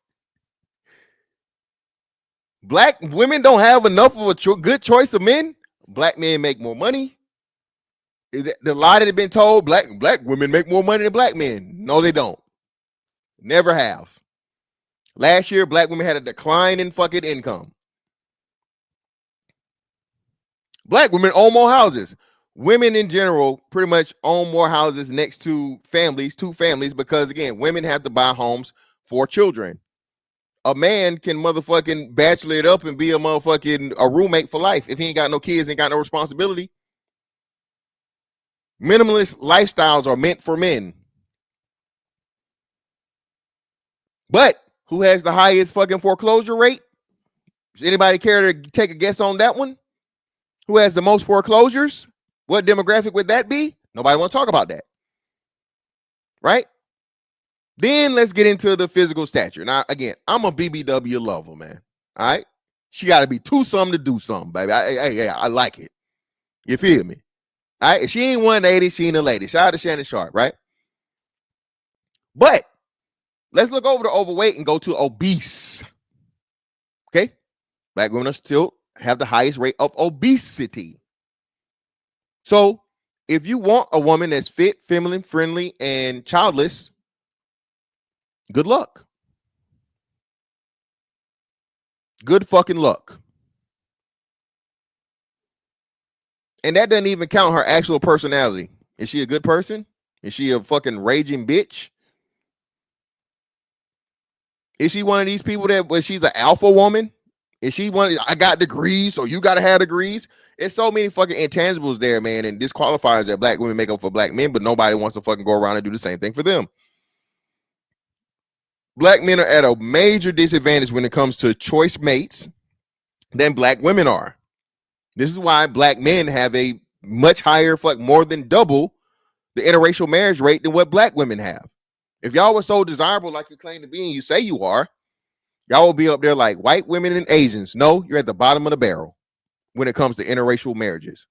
S1: Black women don't have enough of a good choice of men? Black men make more money? The lie that has been told, black women make more money than black men. No, they don't. Never have. Last year, black women had a decline in fucking income. Black women own more houses. Women in general pretty much own more houses next to families, two families, because again, women have to buy homes for children. A man can motherfucking bachelor it up and be a motherfucking a roommate for life if he ain't got no kids, ain't got no responsibility. Minimalist lifestyles are meant for men. But who has the highest fucking foreclosure rate? Does anybody care to take a guess on that one? Who has the most foreclosures? What demographic would that be? Nobody want to talk about that. Right? Then let's get into the physical stature. Now, again, I'm a BBW lover, man. All right? She got to be too something to do something, baby. I like it. You feel me? All right? If she ain't 180, she ain't a lady. Shout out to Shannon Sharp, right? But let's look over the overweight and go to obese. Okay? Black women still have the highest rate of obesity. So if you want a woman that's fit, feminine, friendly, and childless, good luck. Good fucking luck. And that doesn't even count her actual personality. Is she a good person? Is she a fucking raging bitch? Is she one of these people that she's an alpha woman? Is she one? I got degrees, so you got to have degrees. It's so many fucking intangibles there, man, and disqualifiers that black women make up for black men, but nobody wants to fucking go around and do the same thing for them. Black men are at a major disadvantage when it comes to choice mates than black women are. This is why black men have a much higher, more than double the interracial marriage rate than what black women have. If y'all were so desirable like you claim to be and you say you are, y'all will be up there like white women and Asians. No, you're at the bottom of the barrel when it comes to interracial marriages.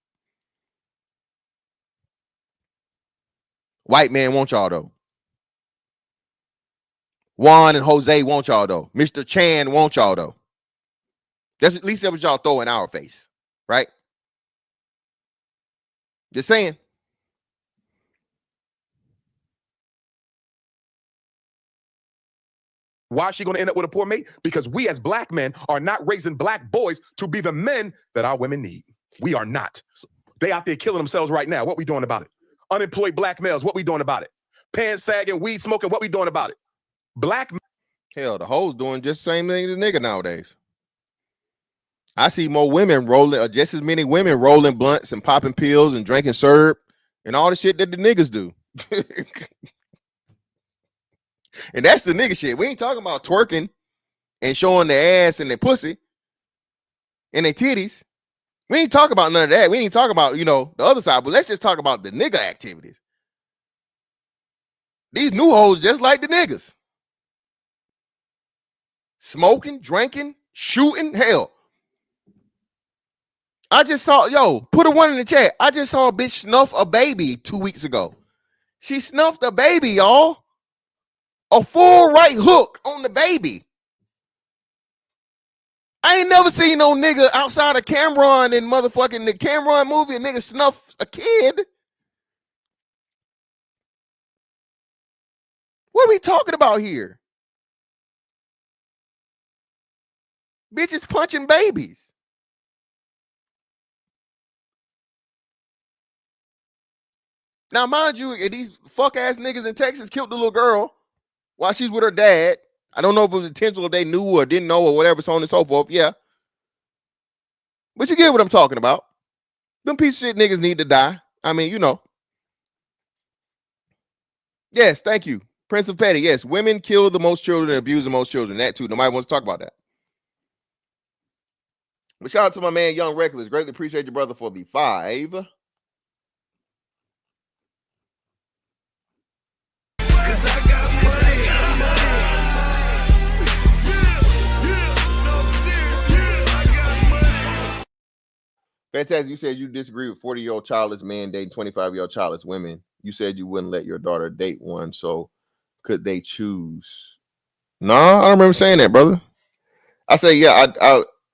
S1: White man want y'all though. Juan and Jose want y'all though. Mr. Chan want y'all though. That's at least that's what y'all throw in our face, right? Just saying.
S2: Why is she going to end up with a poor mate? Because we as black men are not raising black boys to be the men that our women need. We are not. They out there killing themselves right now. What we doing about it? Unemployed black males, what we doing about it? Pants sagging, weed smoking, what we doing about it? Black
S1: Hell, the hoes doing just the same thing as the nigga nowadays. I see more women rolling, or just as many women rolling blunts and popping pills and drinking syrup and all the shit that the niggas do. And that's the nigga shit. We ain't talking about twerking and showing their ass and their pussy and their titties. We ain't talking about none of that. We ain't talking about, the other side, but let's just talk about the nigga activities. These new hoes just like the niggas. Smoking, drinking, shooting, hell. I just saw, put a one in the chat. I just saw a bitch snuff a baby 2 weeks ago. She snuffed a baby, y'all. A full right hook on the baby. I ain't never seen no nigga outside of Cameron and motherfucking the Cameron movie, a nigga snuff a kid. What are we talking about here? Bitches punching babies. Now, mind you, these fuck ass niggas in Texas killed the little girl while she's with her dad. I don't know if it was intentional, they knew or didn't know or whatever, so on and so forth. Yeah. But you get what I'm talking about. Them piece of shit niggas need to die. I mean, Yes, thank you. Prince of Petty, yes. Women kill the most children and abuse the most children. That too. Nobody wants to talk about that. But shout out to my man, Young Reckless. Greatly appreciate your brother for the 5. Fantastic. You said you disagree with 40-year-old childless men dating 25-year-old childless women. You said you wouldn't let your daughter date one, so could they choose? No, I don't remember saying that, brother. I say, yeah,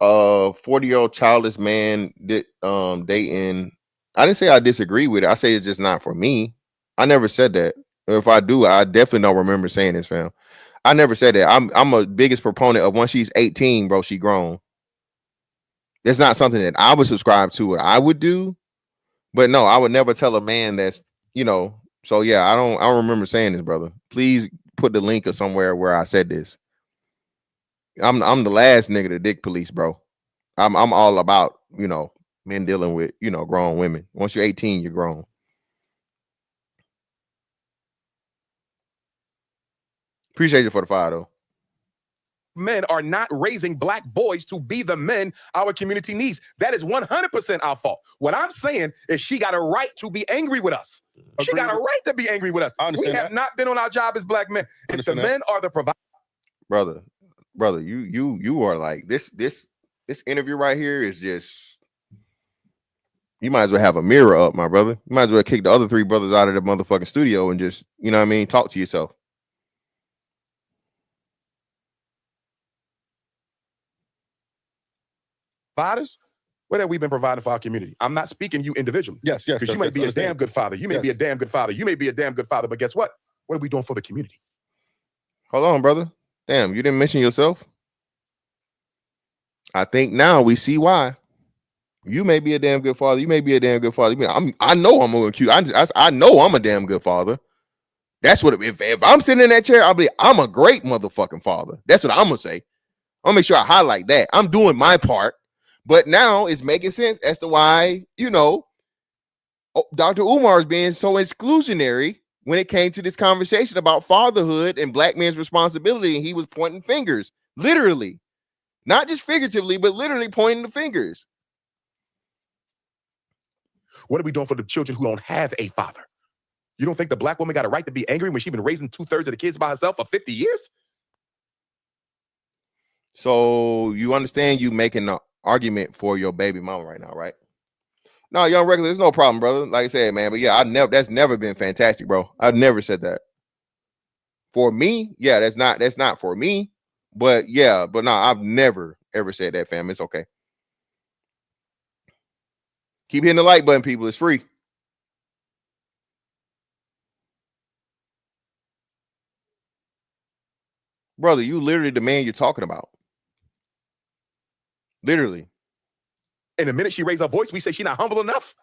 S1: 40-year-old childless man dating. I didn't say I disagree with it. I say it's just not for me. I never said that. If I do, I definitely don't remember saying this, fam. I never said that. I'm a biggest proponent of once she's 18, bro, she grown. It's not something that I would subscribe to or I would do, but no, I would never tell a man that's, so yeah, I don't remember saying this, brother. Please put the link or somewhere where I said this. I'm the last nigga to dick police, bro. I'm all about, men dealing with, grown women. Once you're 18, you're grown. Appreciate you for the 5 though.
S2: men are not raising black boys to be the men our community needs. That is 100% our fault. What I'm saying is she got a right to be angry with us. She got a right to be angry with us. We have not been on our job as black men. If the men are the provider.
S1: Brother, you are like this interview right here is just, you might as well have a mirror up, my brother. You might as well kick the other 3 brothers out of the motherfucking studio and just, talk to yourself.
S2: Fathers, what have we been providing for our community? I'm not speaking you individually.
S6: Yes.
S2: Because you may be a damn good father. You may be a damn good father. You may be a damn good father. But guess what? What are we doing for the community?
S1: Hold on, brother. Damn, you didn't mention yourself. I think now we see why. You may be a damn good father. You may be a damn good father. I know I'm going to I know I'm a damn good father. That's what if I'm sitting in that chair, I'm a great motherfucking father. That's what I'm gonna say. I'm gonna make sure I highlight that. I'm doing my part. But now it's making sense as to why, Dr. Umar is being so exclusionary when it came to this conversation about fatherhood and black men's responsibility. And he was pointing fingers, literally, not just figuratively, but literally pointing the fingers.
S2: What are we doing for the children who don't have a father? You don't think the black woman got a right to be angry when she's been raising 2/3 of the kids by herself for 50 years?
S1: So you understand you making an argument for your baby mama right now, right? No, Young Regular, there's no problem, brother. Like I said, man, but yeah, that's never been fantastic, bro. I've never said that. For me, yeah, that's not for me. But yeah, but no, I've never ever said that, fam. It's okay. Keep hitting the like button, people. It's free. Brother, you literally the man you're talking about. Literally.
S2: And the minute she raised her voice, we say she's not humble enough.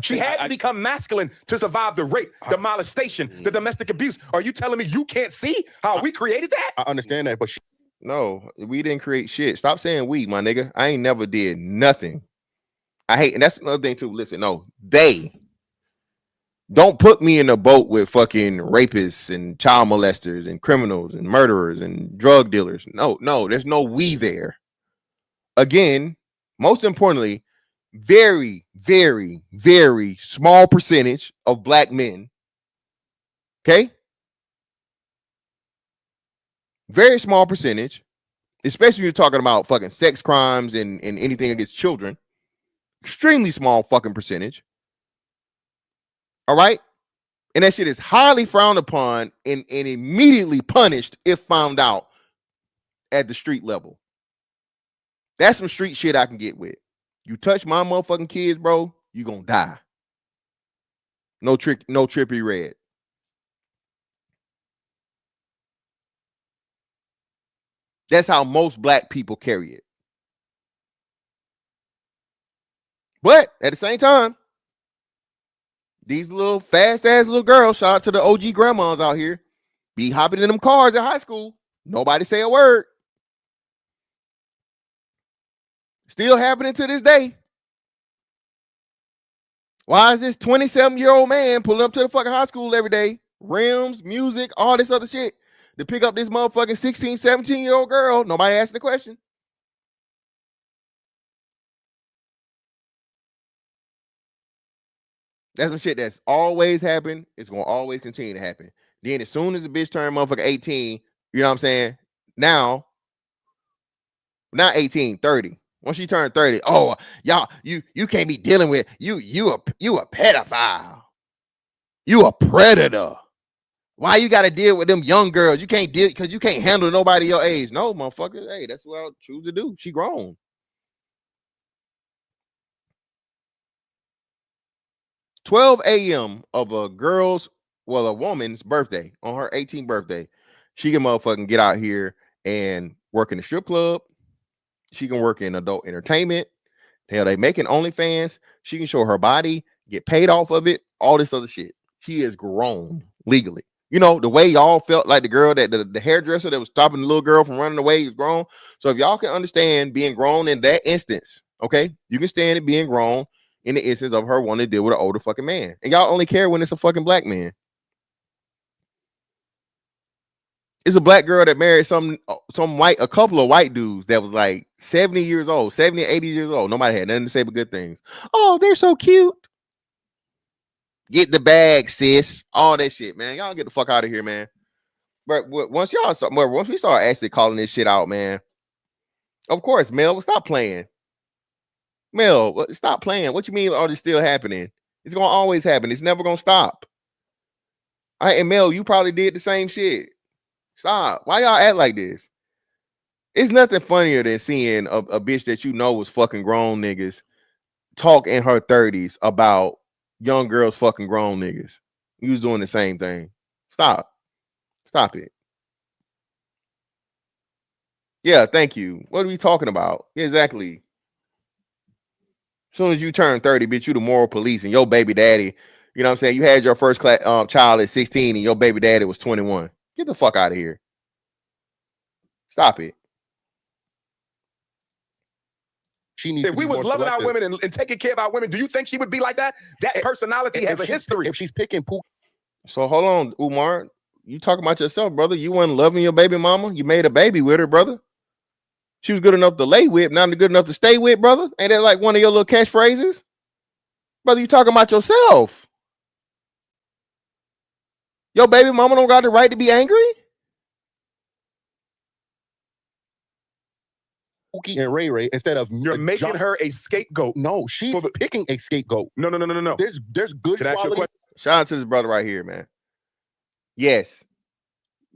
S2: She had to become masculine to survive the rape, the molestation, the domestic abuse. Are you telling me you can't see how we created that?
S6: I understand that, but
S1: no, we didn't create shit. Stop saying we, my nigga. I ain't never did nothing. I hate, and that's another thing too. Listen, no, they don't put me in a boat with fucking rapists and child molesters and criminals and murderers and drug dealers. No, there's no we there. Again, most importantly, very, very, very small percentage of black men. Okay? Very small percentage, especially when you're talking about fucking sex crimes and anything against children. Extremely small fucking percentage. All right? And that shit is highly frowned upon and immediately punished if found out at the street level. That's some street shit I can get with. You touch my motherfucking kids, bro, you gonna die. No trippy red. That's how most black people carry it. But at the same time, these little fast-ass little girls, shout out to the OG grandmas out here, be hopping in them cars at high school. Nobody say a word. Still happening to this day. Why is this 27-year-old man pulling up to the fucking high school every day? Rims, music, all this other shit to pick up this motherfucking 16, 17-year-old girl. Nobody asking the question. That's some shit that's always happened. It's going to always continue to happen. Then as soon as the bitch turned motherfucker 18, you know what I'm saying? Now, not 18, 30. Once she turned 30, oh, y'all, you can't be dealing with you a pedophile. You a predator. Why you got to deal with them young girls? You can't deal because you can't handle nobody your age. No, motherfucker. Hey, that's what I choose to do. She grown. $12 a.m. of a woman's birthday, on her 18th birthday, she can motherfucking get out here and work in the strip club. She can work in adult entertainment. Hell, they making OnlyFans. She can show her body, get paid off of it, all this other shit. She is grown legally. You know, the way y'all felt like the girl that the hairdresser that was stopping the little girl from running away is grown. So if y'all can understand being grown in that instance, okay, you can stand it being grown in the instance of her wanting to deal with an older fucking man. And y'all only care when it's a fucking black man. It's a black girl that married a couple of white dudes that was like 70 years old, 70, 80 years old. Nobody had nothing to say but good things. Oh, they're so cute. Get the bag, sis. All that shit, man. Y'all get the fuck out of here, man. But once we start actually calling this shit out, man, of course, Mel, stop playing. Mel, stop playing. What you mean all this still happening? It's going to always happen. It's never going to stop. All right, and Mel, you probably did the same shit. Stop. Why y'all act like this? It's nothing funnier than seeing a bitch that you know was fucking grown niggas talk in her 30s about young girls fucking grown niggas. You was doing the same thing. Stop. Stop it. Yeah, thank you. What are we talking about? Yeah, exactly. As soon as you turn 30, bitch, you the moral police and your baby daddy, you know what I'm saying? You had your first child at 16 and your baby daddy was 21. Get the fuck out of here. Stop it.
S6: She needs
S2: if we was loving our women and taking care of our women, do you think she would be like that? That personality has a history.
S6: If she's picking poop.
S1: So hold on, Umar. You talking about yourself, brother. You wasn't loving your baby mama. You made a baby with her, brother. She was good enough to lay with, not good enough to stay with, brother. Ain't that like one of your little catchphrases? Brother, you talking about yourself. Your baby mama don't got the right to be angry?
S6: Pookie and Ray Ray instead of
S2: you're making her a scapegoat.
S6: No, she's picking a scapegoat.
S2: No.
S6: There's good quality.
S1: Shout out to this brother right here, man. Yes,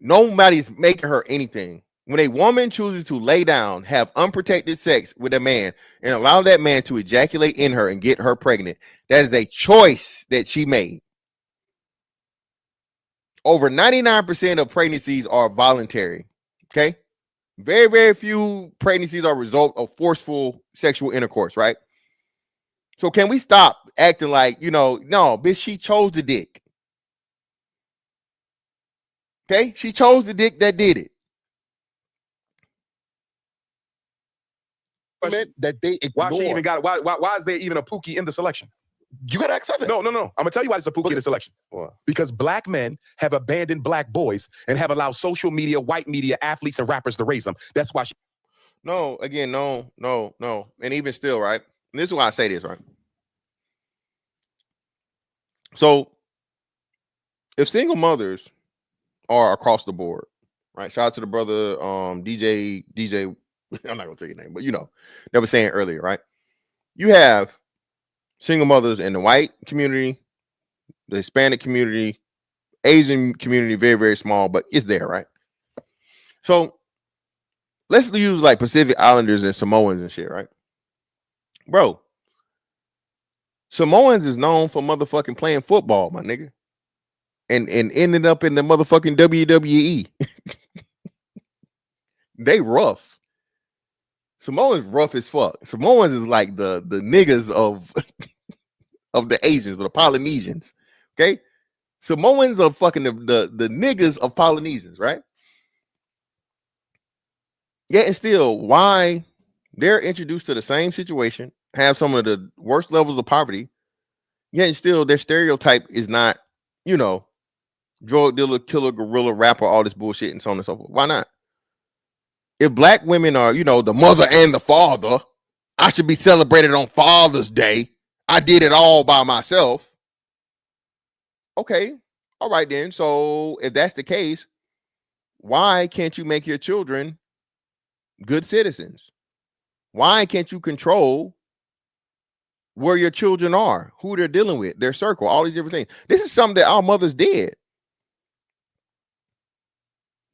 S1: Nobody's making her anything. When a woman chooses to lay down, have unprotected sex with a man, and allow that man to ejaculate in her and get her pregnant, that is a choice that she made. Over 99% of pregnancies are voluntary. Okay. Very, very few pregnancies are a result of forceful sexual intercourse, right? So can we stop acting like, no, bitch, she chose the dick. Okay? She chose the dick that did it.
S6: That they ignore.
S2: Why she even got it? Why is there even a Pookie in the selection?
S6: You gotta accept it.
S2: No. I'm gonna tell you why there's a Pookie in the selection.
S6: What?
S2: Because black men have abandoned black boys and have allowed social media, white media, athletes, and rappers to raise them. That's why she.
S1: No. And even still, right? And this is why I say this, right? So if single mothers are across the board, right? Shout out to the brother DJ, I'm not gonna tell your name, but they were saying earlier, right? You have single mothers in the white community, the Hispanic community, Asian community, very, very small, but it's there, right? So let's use like Pacific Islanders and Samoans and shit, right? Bro, Samoans is known for motherfucking playing football, my nigga. And ended up in the motherfucking WWE. They rough. Samoans rough as fuck. Samoans is like the niggas of the Asians or the Polynesians. Okay? Samoans are fucking the niggas of Polynesians, right? Yeah, and still, why they're introduced to the same situation, have some of the worst levels of poverty, yet and still their stereotype is not, drug dealer, killer, gorilla, rapper, all this bullshit, and so on and so forth. Why not? If black women are, the mother and the father, I should be celebrated on Father's Day. I did it all by myself. Okay. All right, then. So if that's the case, why can't you make your children good citizens? Why can't you control where your children are, who they're dealing with, their circle, all these different things? This is something that our mothers did.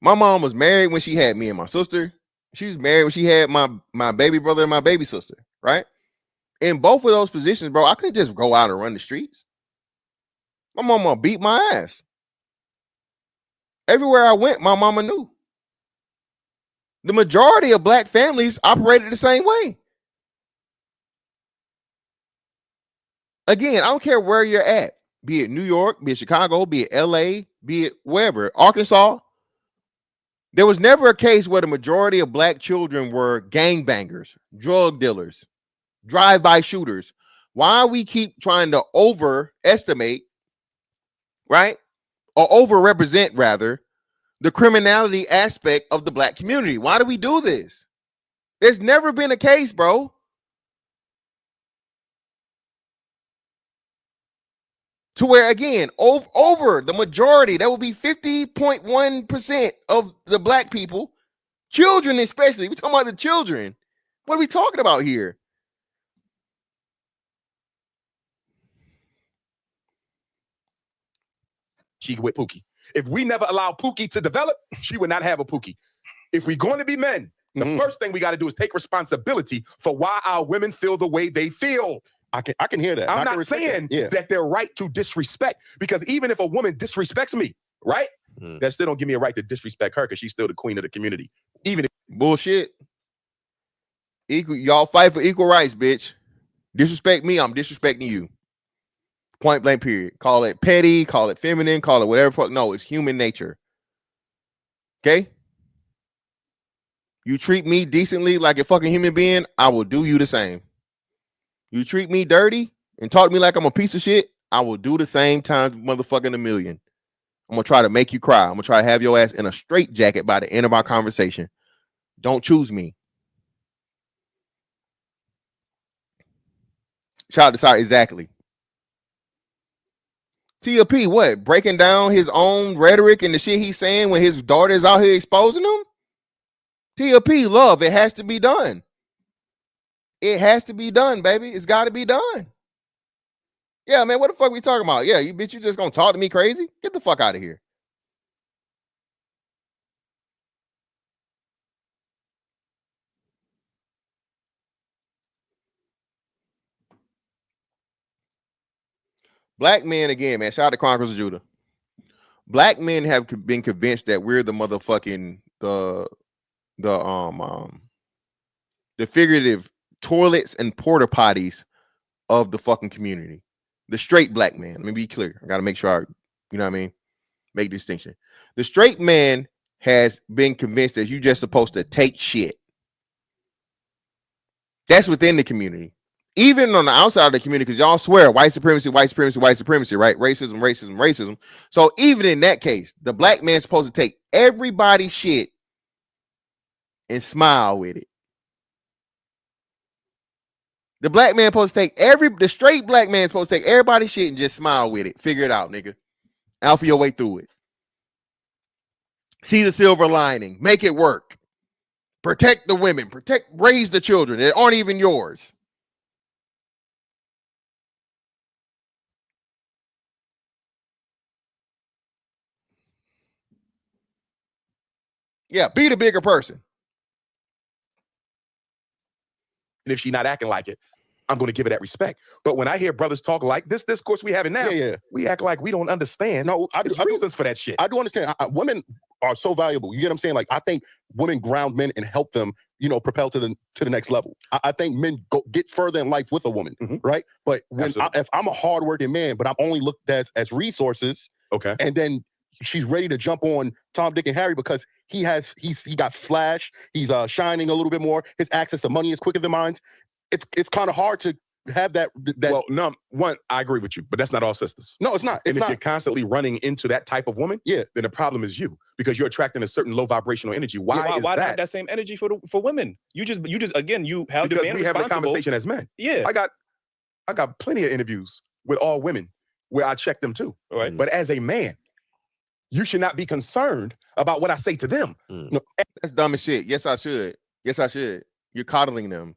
S1: My mom was married when she had me and my sister. She was married when she had my baby brother and my baby sister, right? In both of those positions, bro, I couldn't just go out and run the streets. My mama beat my ass. Everywhere I went, my mama knew. The majority of black families operated the same way. Again, I don't care where you're at, be it New York, be it Chicago, be it LA, be it wherever, Arkansas. There was never a case where the majority of black children were gangbangers, drug dealers, drive-by shooters. Why we keep trying to overestimate, right? Or overrepresent, rather, the criminality aspect of the black community. Why do we do this? There's never been a case, bro. To where, again, over the majority, that would be 50.1% of the black people, children especially. We're talking about the children. What are we talking about here?
S2: She with Pookie. If we never allow Pookie to develop, she would not have a Pookie. If we're going to be men, the first thing we got to do is take responsibility for why our women feel the way they feel.
S6: I can hear that.
S2: I'm not saying that they're right to disrespect, because even if a woman disrespects me, right, that still don't give me a right to disrespect her, because she's still the queen of the community. Even if
S1: bullshit. Y'all fight for equal rights, bitch. Disrespect me, I'm disrespecting you. Point blank, period. Call it petty, call it feminine, call it whatever. Fuck. No, it's human nature. Okay? You treat me decently like a fucking human being, I will do you the same. You treat me dirty and talk to me like I'm a piece of shit, I will do the same times motherfucking a million. I'm going to try to make you cry. I'm going to try to have your ass in a straitjacket by the end of our conversation. Don't choose me. Shout out to Sorry, exactly. TLP, what? Breaking down his own rhetoric and the shit he's saying when his daughter is out here exposing him? TLP, love, it has to be done. It has to be done, baby. It's got to be done. Yeah, man, what the fuck we talking about? Yeah, you bitch, you just gonna talk to me crazy? Get the fuck out of here. Black men, again, man, shout out to Chronicles of Judah. Black men have been convinced that we're the motherfucking the figurative toilets and porta potties of the fucking community. The straight black man. Let me be clear. I gotta make sure I, you know what I mean, make distinction. The straight man has been convinced that you just supposed to take shit. That's within the community. Even on the outside of the community, because y'all swear white supremacy, white supremacy, white supremacy, right? Racism, racism, racism. So even in that case, the black man's supposed to take everybody's shit and smile with it. The black man supposed to take the straight black man supposed to take everybody's shit and just smile with it. Figure it out, nigga. Alpha your way through it. See the silver lining. Make it work. Protect the women. Raise the children that aren't even yours. Yeah, be the bigger person.
S2: And if she's not acting like it, I'm going to give her that respect. But when I hear brothers talk like this discourse we having now, we act like we don't understand.
S6: No, I
S2: There's reasons for that shit.
S6: I do understand. Women are so valuable. You get what I'm saying? Like, I think women ground men and help them, you know, propel to the next level. I think men get further in life with a woman, right? But when if I'm a hardworking man, but I'm only looked at as resources,
S2: okay,
S6: and then she's ready to jump on Tom, Dick, and Harry because he got flash. He's shining a little bit more. His access to money is quicker than mine. It's kind of hard to have that.
S2: Well, no, one, I agree with you, but that's not all sisters.
S6: No, it's not.
S2: And if you're constantly running into that type of woman, then the problem is you, because you're attracting a certain low vibrational energy. Why
S3: not have that same energy for women? You just again, you have
S2: because we have a conversation as men.
S3: Yeah,
S2: I got plenty of interviews with all women where I check them too.
S3: All right,
S2: but as a man, you should not be concerned about what I say to them.
S1: No, that's dumb as shit. Yes, I should. Yes, I should. You're coddling them.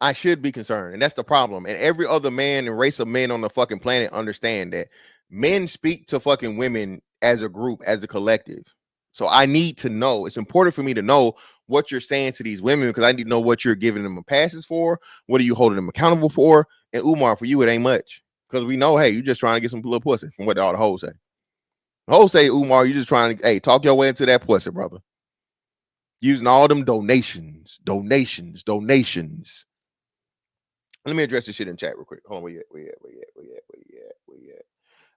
S1: I should be concerned, and that's the problem. And every other man and race of men on the fucking planet understand that men speak to fucking women as a group, as a collective. So I need to know. It's important for me to know what you're saying to these women, because I need to know what you're giving them passes for. What are you holding them accountable for? And Umar, for you, it ain't much, because we know, hey, you just trying to get some little pussy from what all the hoes say. The hoes say, Umar, you just trying to, hey, talk your way into that pussy, brother. Using all them donations. Let me address this shit in chat real quick. Hold on, where you at?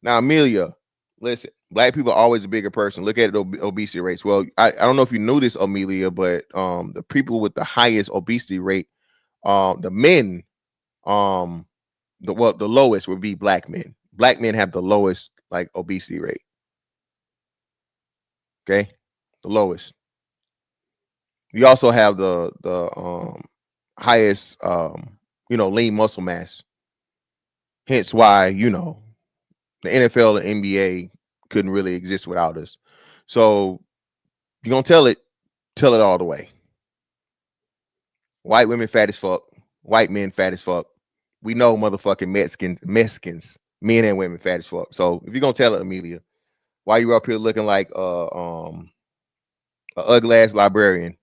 S1: Now, Amelia, listen, black people are always a bigger person. Look at the obesity rates. Well, I don't know if you knew this, Amelia, but the people with the highest obesity rate, the men, the lowest would be black men. Black men have the lowest like obesity rate. Okay, the lowest. We also have the highest lean muscle mass. Hence why, the NFL and NBA couldn't really exist without us. So you're going to tell it all the way. White women fat as fuck. White men fat as fuck. We know motherfucking Mexicans, men and women fat as fuck. So if you're going to tell it, Amelia, why you up here looking like a ugly ass librarian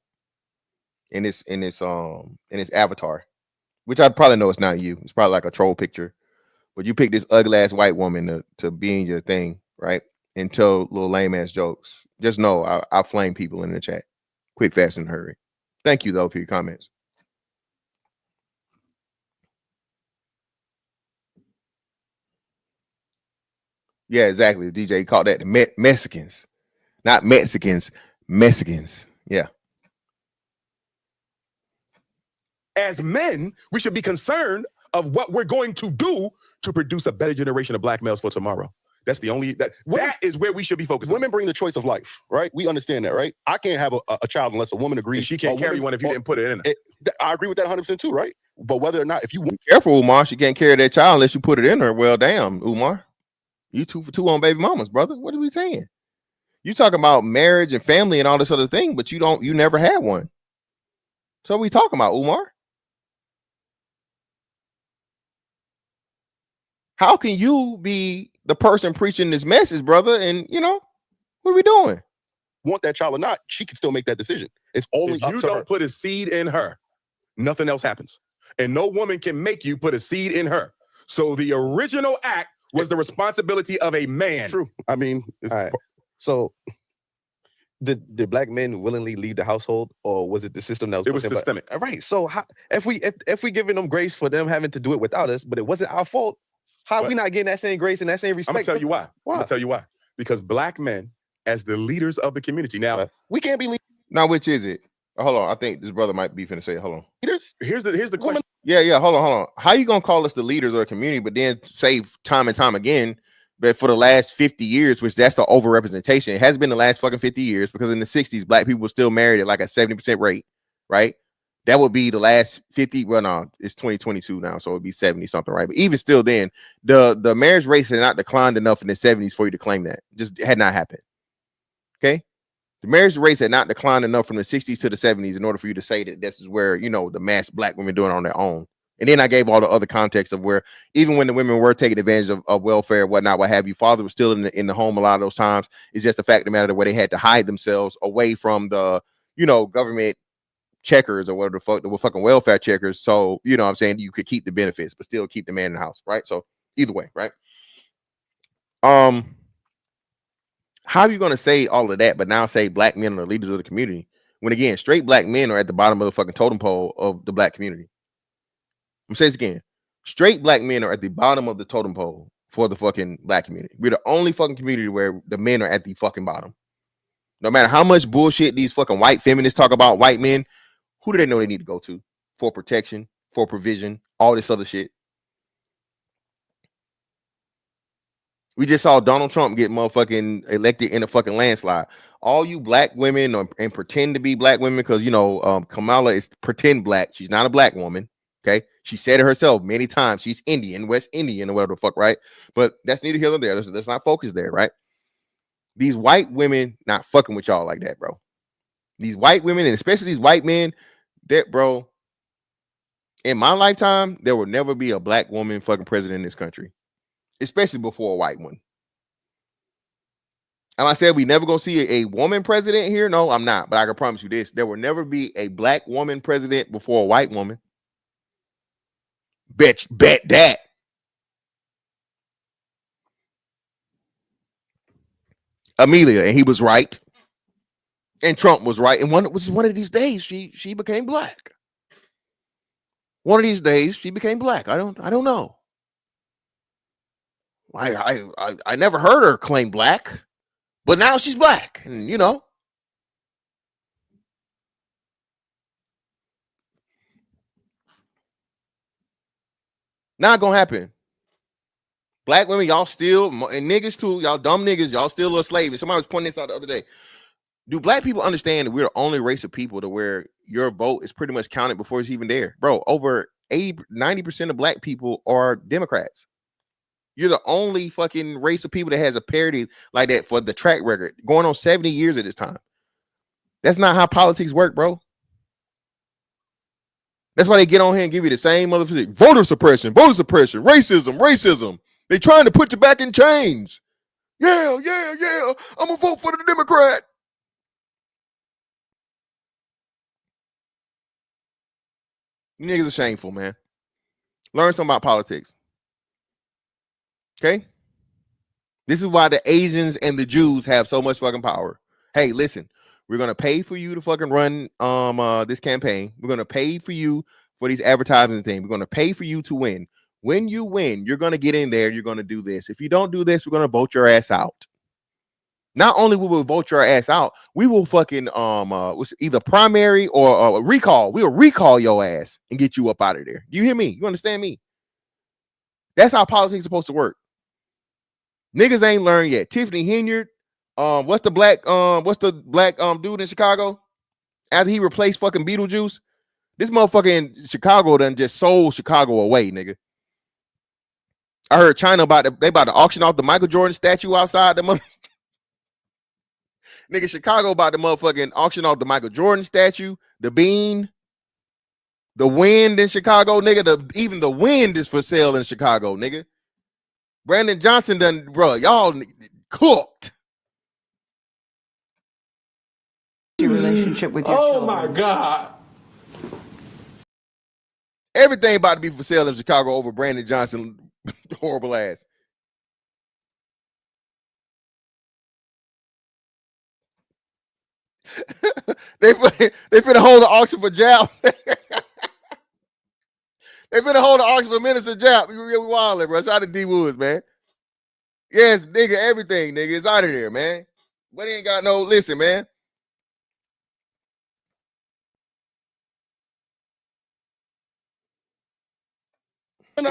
S1: in this avatar? Which I probably know it's not you. It's probably like a troll picture. But you pick this ugly ass white woman to be in your thing, right? And tell little lame ass jokes. Just know I flame people in the chat. Quick, fast, and hurry. Thank you though for your comments. Yeah, exactly. The DJ called that the Mexicans. Not Mexicans, Mexicans. Yeah.
S2: As men, we should be concerned of what we're going to do to produce a better generation of black males for tomorrow. That's the only that is where we should be focused.
S6: Women bring the choice of life, right? We understand that, right? I can't have a child unless a woman agrees.
S2: And she can't carry one if you didn't put it in her.
S6: I agree with that 100% too, right? But whether or not, if you want,
S1: careful, Umar, she can't carry that child unless you put it in her. Well, damn, Umar, you 2 for 2 on baby mamas, brother. What are we saying? You talking about marriage and family and all this other thing, but you never had one. So we talking about, Umar? How can you be the person preaching this message, brother? And what are we doing?
S6: Want that child or not, she can still make that decision. It's only
S2: if
S6: up
S2: you
S6: to
S2: don't
S6: her.
S2: Put a seed in her, nothing else happens. And no woman can make you put a seed in her. So the original act was the responsibility of a man.
S6: True. I mean,
S8: All right. So did black men willingly leave the household, or was it the system that was?
S2: It was systemic.
S8: All right. So how, if we giving them grace for them having to do it without us, but it wasn't our fault, how are we not getting that same grace and that same respect?
S2: I'm gonna tell you why.
S8: Why?
S2: I'm gonna tell you why. Because black men, as the leaders of the community, now
S6: we can't be
S1: Now, which is it? Hold on. I think this brother might be finna say it. Hold on.
S6: leaders.
S2: Here's the question.
S1: Yeah. Hold on. How you gonna call us the leaders of the community, but then say time and time again that for the last 50 years, which that's the overrepresentation, it has been the last fucking 50 years, because in the 60s, black people were still married at like a 70% rate, right? That would be the last 50. Well, no, it's 2022 now, so it'd be 70 something, right? But even still, then the marriage rates had not declined enough in the 70s for you to claim that. Just had not happened. Okay. The marriage rates had not declined enough from the 60s to the 70s in order for you to say that this is where, you know, the mass black women doing it on their own. And then I gave all the other context of where even when the women were taking advantage of welfare, whatnot, what have you, father was still in the home a lot of those times. It's just the fact of the matter where they had to hide themselves away from the, you know, government checkers or whatever the fuck, the fucking welfare checkers. So, you know what I'm saying, you could keep the benefits, but still keep the man in the house, right? So either way, right? How are you going to say all of that, but now say black men are the leaders of the community, when again, straight black men are at the bottom of the fucking totem pole of the black community? I'm saying this again. Straight black men are at the bottom of the totem pole for the fucking black community. We're the only fucking community where the men are at the fucking bottom. No matter how much bullshit these fucking white feminists talk about white men, who do they know they need to go to for protection, for provision, all this other shit? We just saw Donald Trump get motherfucking elected in a fucking landslide. All you black women and pretend to be black women, because, you know, Kamala is pretend black. She's not a black woman. Okay. She said it herself many times. She's Indian, West Indian, or whatever the fuck, right? But that's neither here nor there. Let's not focus there, right? These white women not fucking with y'all like that, bro. These white women, and especially these white men, that, bro, in my lifetime, there will never be a black woman fucking president in this country, especially before a white one. And I said we never gonna see a woman president here. No, I'm not. But I can promise you this: there will never be a black woman president before a white woman. Bet that. Amelia, and he was right, and Trump was right. And one of these days, she became black. One of these days, she became black. I don't know. I never heard her claim black, but now she's black, and you know. Not gonna happen. Black women, y'all still, and niggas too, y'all dumb niggas, y'all still a slave. And somebody was pointing this out the other day. Do black people understand that we're the only race of people to where your vote is pretty much counted before it's even there? Bro, over 90% of black people are Democrats. You're the only fucking race of people that has a parity like that for the track record, going on 70 years at this time. That's not how politics work, bro. That's why they get on here and give you the same motherfucking voter suppression, racism. They trying to put you back in chains. Yeah. I'm gonna vote for the Democrat. You niggas are shameful, man. Learn something about politics. Okay? This is why the Asians and the Jews have so much fucking power. Hey, listen, we're gonna pay for you to fucking run this campaign. We're gonna pay for you for these advertising things. We're gonna pay for you to win. When you win, you're gonna get in there. You're gonna do this. If you don't do this, we're gonna vote your ass out. Not only will we vote your ass out, we will fucking either primary or recall. We will recall your ass and get you up out of there. Do you hear me? You understand me? That's how politics is supposed to work. Niggas ain't learned yet. Tiffany Henyard, what's the black dude in Chicago? After he replaced fucking Beetlejuice, this motherfucker in Chicago done just sold Chicago away, nigga. I heard China they about to auction off the Michael Jordan statue outside the mother. Nigga, Chicago about to motherfucking auction off the Michael Jordan statue, the bean, the wind in Chicago, nigga. Even the wind is for sale in Chicago, nigga. Brandon Johnson done, bro. Y'all cooked.
S9: Your relationship with your children.
S5: my God.
S1: Everything about to be for sale in Chicago over Brandon Johnson Horrible ass. they finna hold the auction for Jap. They finna hold the auction for Minister Jap. You really wildin', bro. Shout out to D Woods, man. Yes, nigga, everything, nigga. It's out of there, man. But he ain't got no, listen, man.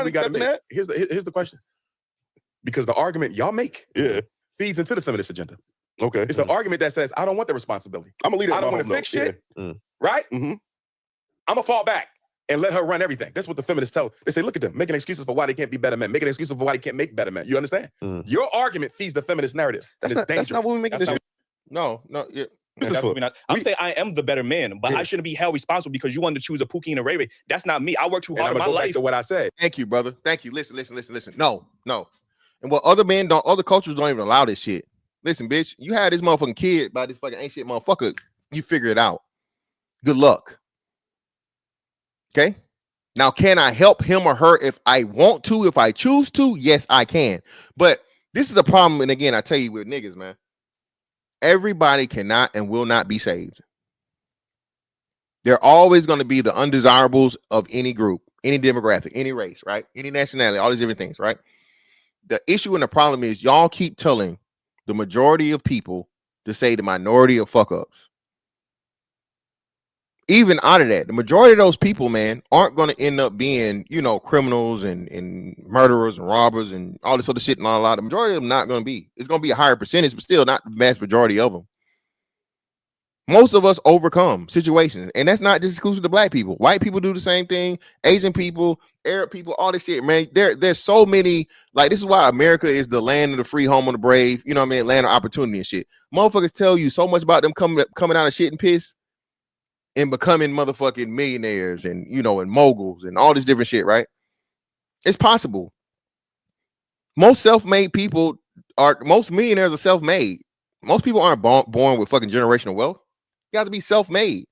S2: We got to make. Here's the question. Because the argument y'all make feeds into the feminist agenda.
S6: Okay.
S2: It's an argument that says, I don't want the responsibility.
S6: I'm gonna leave it.
S2: I don't want to fix shit. Right?
S6: Mm-hmm.
S2: I'm gonna fall back and let her run everything. That's what the feminists tell. They say, look at them, making excuses for why they can't be better men, making excuses for why they can't make better men. You understand? Your argument feeds the feminist narrative.
S8: That's not what we make this.
S1: No. Yeah.
S3: I'm saying I am the better man, but I shouldn't be held responsible because you wanted to choose a Pookie and a Ray Ray. That's not me. I work too hard in my life.
S2: Back to what I said.
S1: Thank you, brother. Thank you. Listen. No. And what other cultures don't even allow this shit. Listen, bitch, you had this motherfucking kid by this fucking ain't shit motherfucker. You figure it out. Good luck. Okay? Now, can I help him or her if I want to, if I choose to? Yes, I can. But this is the problem, and again, I tell you with niggas, man. Everybody cannot and will not be saved. They're always going to be the undesirables of any group, any demographic, any race, right? Any nationality, all these different things, right? The issue and the problem is y'all keep telling the majority of people to say the minority of fuck-ups. Even out of that, the majority of those people, man, aren't going to end up being, criminals and murderers and robbers and all this other shit and all that. The majority of them not going to be. It's going to be a higher percentage, but still not the vast majority of them. Most of us overcome situations, and that's not just exclusive to black people. White people do the same thing. Asian people, Arab people, all this shit, man. There's so many. Like, this is why America is the land of the free, home of the brave. You know what I mean? Land of opportunity and shit. Motherfuckers tell you so much about them coming out of shit and piss and becoming motherfucking millionaires and and moguls and all this different shit. Right? It's possible. Most millionaires are self-made. Most people aren't born with fucking generational wealth. You got to be self-made.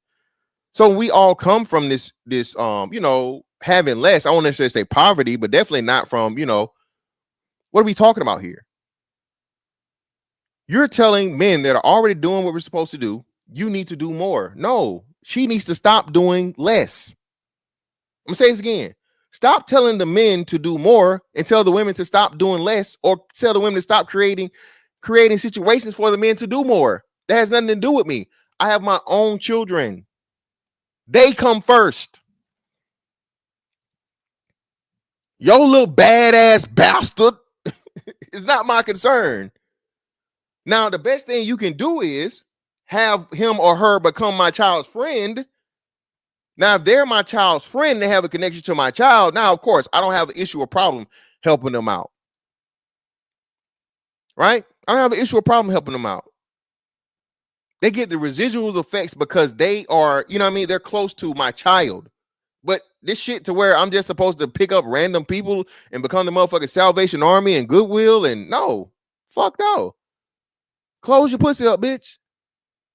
S1: So we all come from this having less. I won't necessarily say poverty, but definitely not from, what are we talking about here? You're telling men that are already doing what we're supposed to do, you need to do more. No, she needs to stop doing less. I'm gonna say this again. Stop telling the men to do more and tell the women to stop doing less, or tell the women to stop creating situations for the men to do more. That has nothing to do with me. I have my own children. They come first. Yo, little badass bastard is not my concern. Now, the best thing you can do is have him or her become my child's friend. Now, if they're my child's friend, they have a connection to my child. Now, of course, I don't have an issue or problem helping them out. Right? I don't have an issue or problem helping them out. They get the residual effects because they are, they're close to my child. But this shit to where I'm just supposed to pick up random people and become the motherfucking Salvation Army and Goodwill, and no. Fuck no. Close your pussy up, bitch.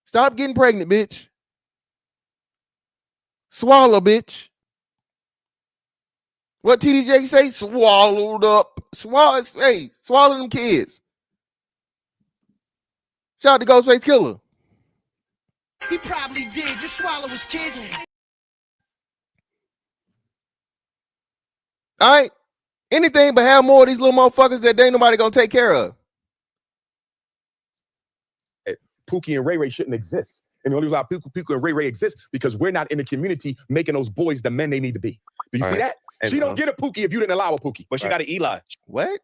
S1: Stop getting pregnant, bitch. Swallow, bitch. What TDJ say? Swallowed up. Swallow them kids. Shout out to Ghostface Killer.
S10: He probably did. Just swallow his kids.
S1: All right. Anything but have more of these little motherfuckers that ain't nobody gonna take care of.
S2: Pookie and Ray Ray shouldn't exist. And the only reason why Pookie and Ray Ray exist because we're not in the community making those boys the men they need to be. Do you see that? And she don't get a Pookie if you didn't allow a Pookie.
S3: But she got an Eli.
S1: What?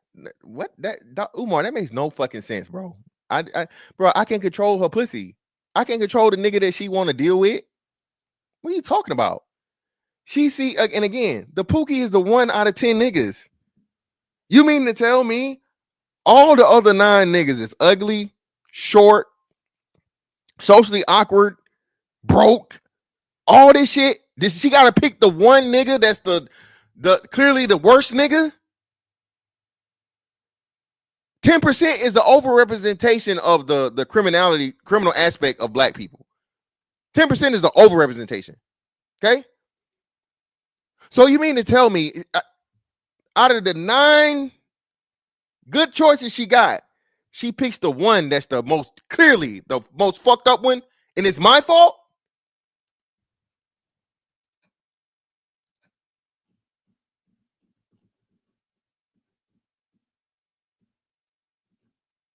S1: Umar, that makes no fucking sense, bro. I can control her pussy. I can control the nigga that she want to deal with. What are you talking about? And again, the Pookie is the 1 out of 10 niggas. You mean to tell me all the other 9 niggas is ugly, short, socially awkward, broke, all this shit? She got to pick the one nigga that's the clearly the worst nigga? 10% is the overrepresentation of the criminal aspect of black people. 10% is the overrepresentation. Okay? So you mean to tell me Out of the 9 good choices she got, she picks the one that's the most clearly the most fucked up one, and it's my fault.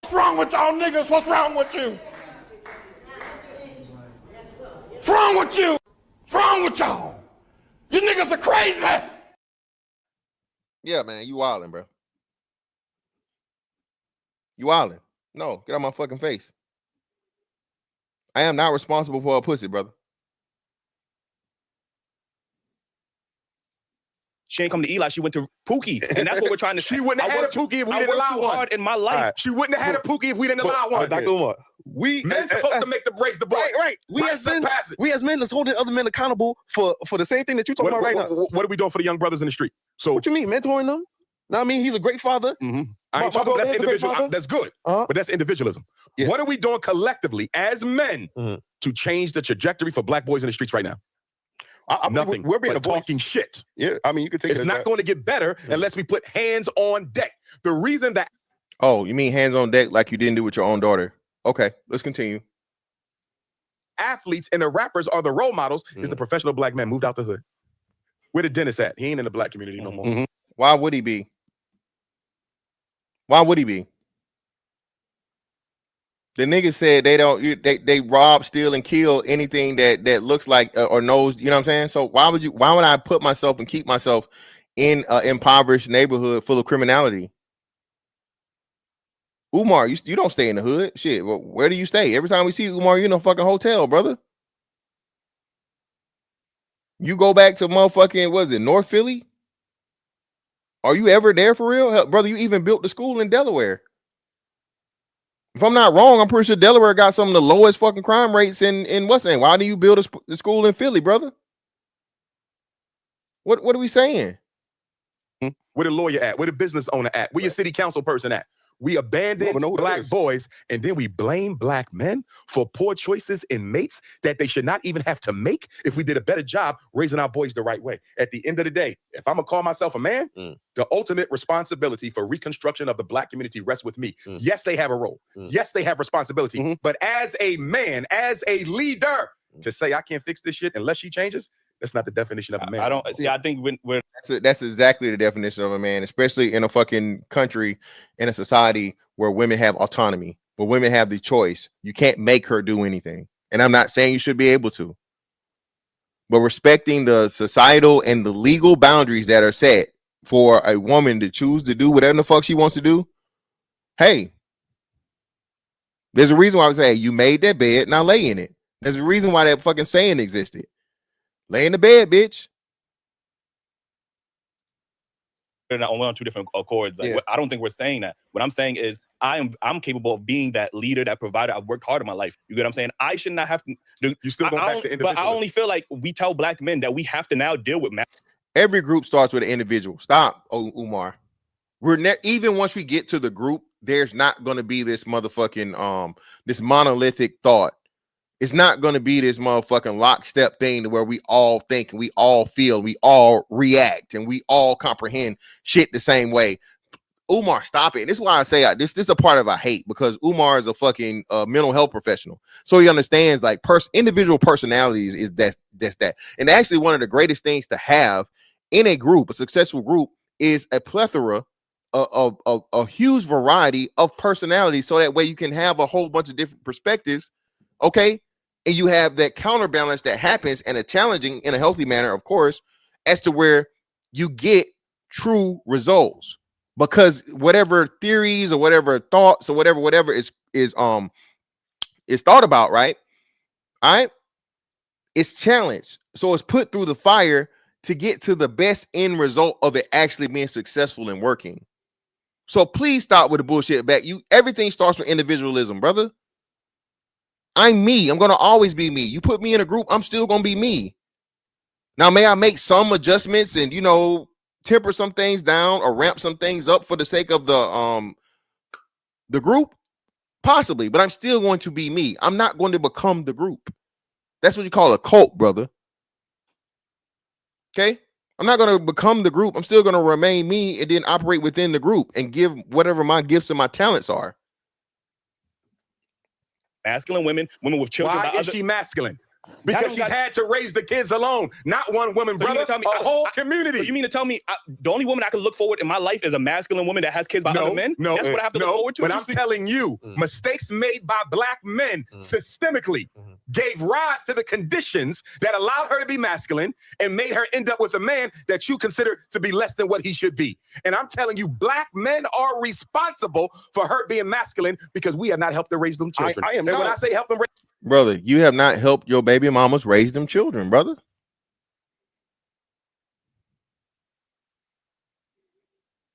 S5: What's wrong with y'all niggas? What's wrong with you? What's wrong with you? What's wrong with y'all? You niggas are crazy.
S1: Yeah, man, you wildin', bro. You wildin'. No, get out my fucking face. I am not responsible for a pussy, brother.
S3: She ain't come to Eli. She went to Pookie, and that's what we're trying to.
S2: She wouldn't have had a Pookie if we didn't allow one.
S3: Hard in my life.
S8: Right.
S2: She wouldn't have had a Pookie if we didn't allow one.
S8: Dr. Umar,
S2: Men supposed to make the race the boys.
S8: Right. We as men, let's hold other men accountable for the same thing that you're talking about right now.
S2: What are we doing for the young brothers in the street? So
S8: what you mean, mentoring them? No, I mean he's a great father.
S2: I ain't talking about that's individual. That's good, but that's individualism. Yeah. What are we doing collectively as men to change the trajectory for black boys in the streets right now? Nothing.
S6: We're being
S2: talking shit.
S6: Yeah, I mean you could take.
S2: It's not going to get better unless we put hands on deck. The reason that
S1: you mean hands on deck like you didn't do with your own daughter? Okay, let's continue.
S2: Athletes and the rappers are the role models. Is the professional black man moved out the hood? Where the dentist at? He ain't in the black community no more.
S1: Why would he be? Why would he be? The niggas said they rob, steal, and kill anything that looks like or knows, you know what I'm saying? So why would I put myself and keep myself in an impoverished neighborhood full of criminality? Umar, you don't stay in the hood. Shit, well, where do you stay? Every time we see Umar, you're in a fucking hotel, brother. You go back to motherfucking, what is it, North Philly? Are you ever there for real? Hell, brother, you even built the school in Delaware. If I'm not wrong, I'm pretty sure Delaware got some of the lowest fucking crime rates in what's name. Why do you build a school in Philly, brother? What are we saying?
S2: Where the lawyer at? Where the business owner at? Where your city council person at? We abandon black boys, and then we blame black men for poor choices in mates that they should not even have to make if we did a better job raising our boys the right way. At the end of the day, if I'm gonna call myself a man, the ultimate responsibility for reconstruction of the black community rests with me. Yes, they have a role. Yes, they have responsibility. But as a man, as a leader, to say I can't fix this shit unless she changes, that's not the definition of a man.
S3: I don't see. I think when
S1: that's exactly the definition of a man, especially in a fucking country, in a society where women have autonomy, where women have the choice. You can't make her do anything. And I'm not saying you should be able to, but respecting the societal and the legal boundaries that are set for a woman to choose to do whatever the fuck she wants to do. Hey, there's a reason why I would say you made that bed, now lay in it. There's a reason why that fucking saying existed. Lay in the bed, bitch.
S3: We're not on two different accords. Like, I don't think we're saying that. What I'm saying is I'm capable of being that leader, that provider. I've worked hard in my life. You get what I'm saying? I should not have to do. You still go back to individualism. But I only feel like we tell black men that we have to now deal with.
S1: Every group starts with an individual. Stop, Umar. Even once we get to the group, there's not going to be this motherfucking this monolithic thought. It's not going to be this motherfucking lockstep thing where we all think and we all feel, we all react, and we all comprehend shit the same way. Umar, stop it. And this is why I say this is a part of I hate, because Umar is a fucking mental health professional. So he understands like individual personalities is that's that. And actually one of the greatest things to have in a group, a successful group, is a plethora of a huge variety of personalities. So that way you can have a whole bunch of different perspectives. Okay. And you have that counterbalance that happens in a challenging, in a healthy manner, of course, as to where you get true results. Because whatever theories or whatever thoughts or whatever is thought about, right? All right. It's challenged. So it's put through the fire to get to the best end result of it actually being successful and working. So please stop with the bullshit back. Everything starts with individualism, brother. I'm me. I'm going to always be me. You put me in a group, I'm still going to be me. Now, may I make some adjustments and, temper some things down or ramp some things up for the sake of the group? Possibly, but I'm still going to be me. I'm not going to become the group. That's what you call a cult, brother. Okay? I'm not going to become the group. I'm still going to remain me and then operate within the group and give whatever my gifts and my talents are.
S3: Masculine women with children.
S2: Why is she masculine? Because she's had to raise the kids alone, not one woman, brother. A whole community.
S3: So you mean to tell me the only woman I can look forward in my life is a masculine woman that has kids by other men?
S2: No,
S3: that's what I have to look forward to.
S2: But I'm telling you, mistakes made by black men systemically gave rise to the conditions that allowed her to be masculine and made her end up with a man that you consider to be less than what he should be. And I'm telling you, black men are responsible for her being masculine because we have not helped her raise them children. And when I say help them raise,
S1: brother, you have not helped your baby mamas raise them children, brother.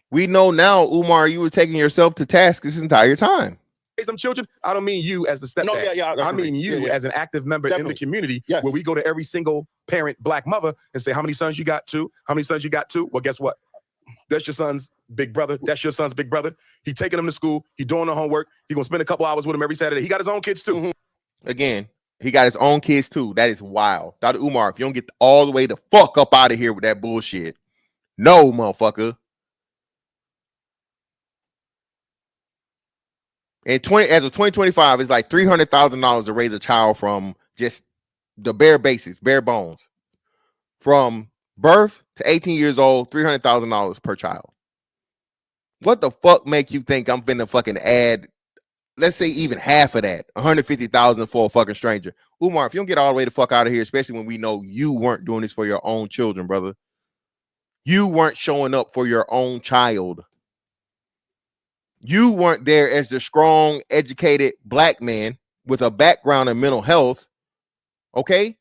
S1: We know now, Umar, you were taking yourself to task this entire time.
S2: Raise them children. I don't mean you as the stepdad. I mean you as an active member in the community where we go to every single parent black mother and say, how many sons you got? 2? How many sons you got? 2? Well, guess what? That's your son's big brother. That's your son's big brother. He taking him to school. He doing the homework. He gonna spend a couple hours with him every Saturday. He got his own kids too.
S1: Again, he got his own kids too. That is wild. Dr. Umar, if you don't get all the way the fuck up out of here with that bullshit, no, motherfucker. And as of 2025, it's like $300,000 to raise a child from just the bare basics, bare bones. From birth to 18 years old, $300,000 per child. What the fuck make you think I'm finna fucking add, let's say even half of that, $150,000 for a fucking stranger? Umar, if you don't get all the way the fuck out of here, especially when we know you weren't doing this for your own children, brother. You weren't showing up for your own child. You weren't there as the strong, educated black man with a background in mental health, okay?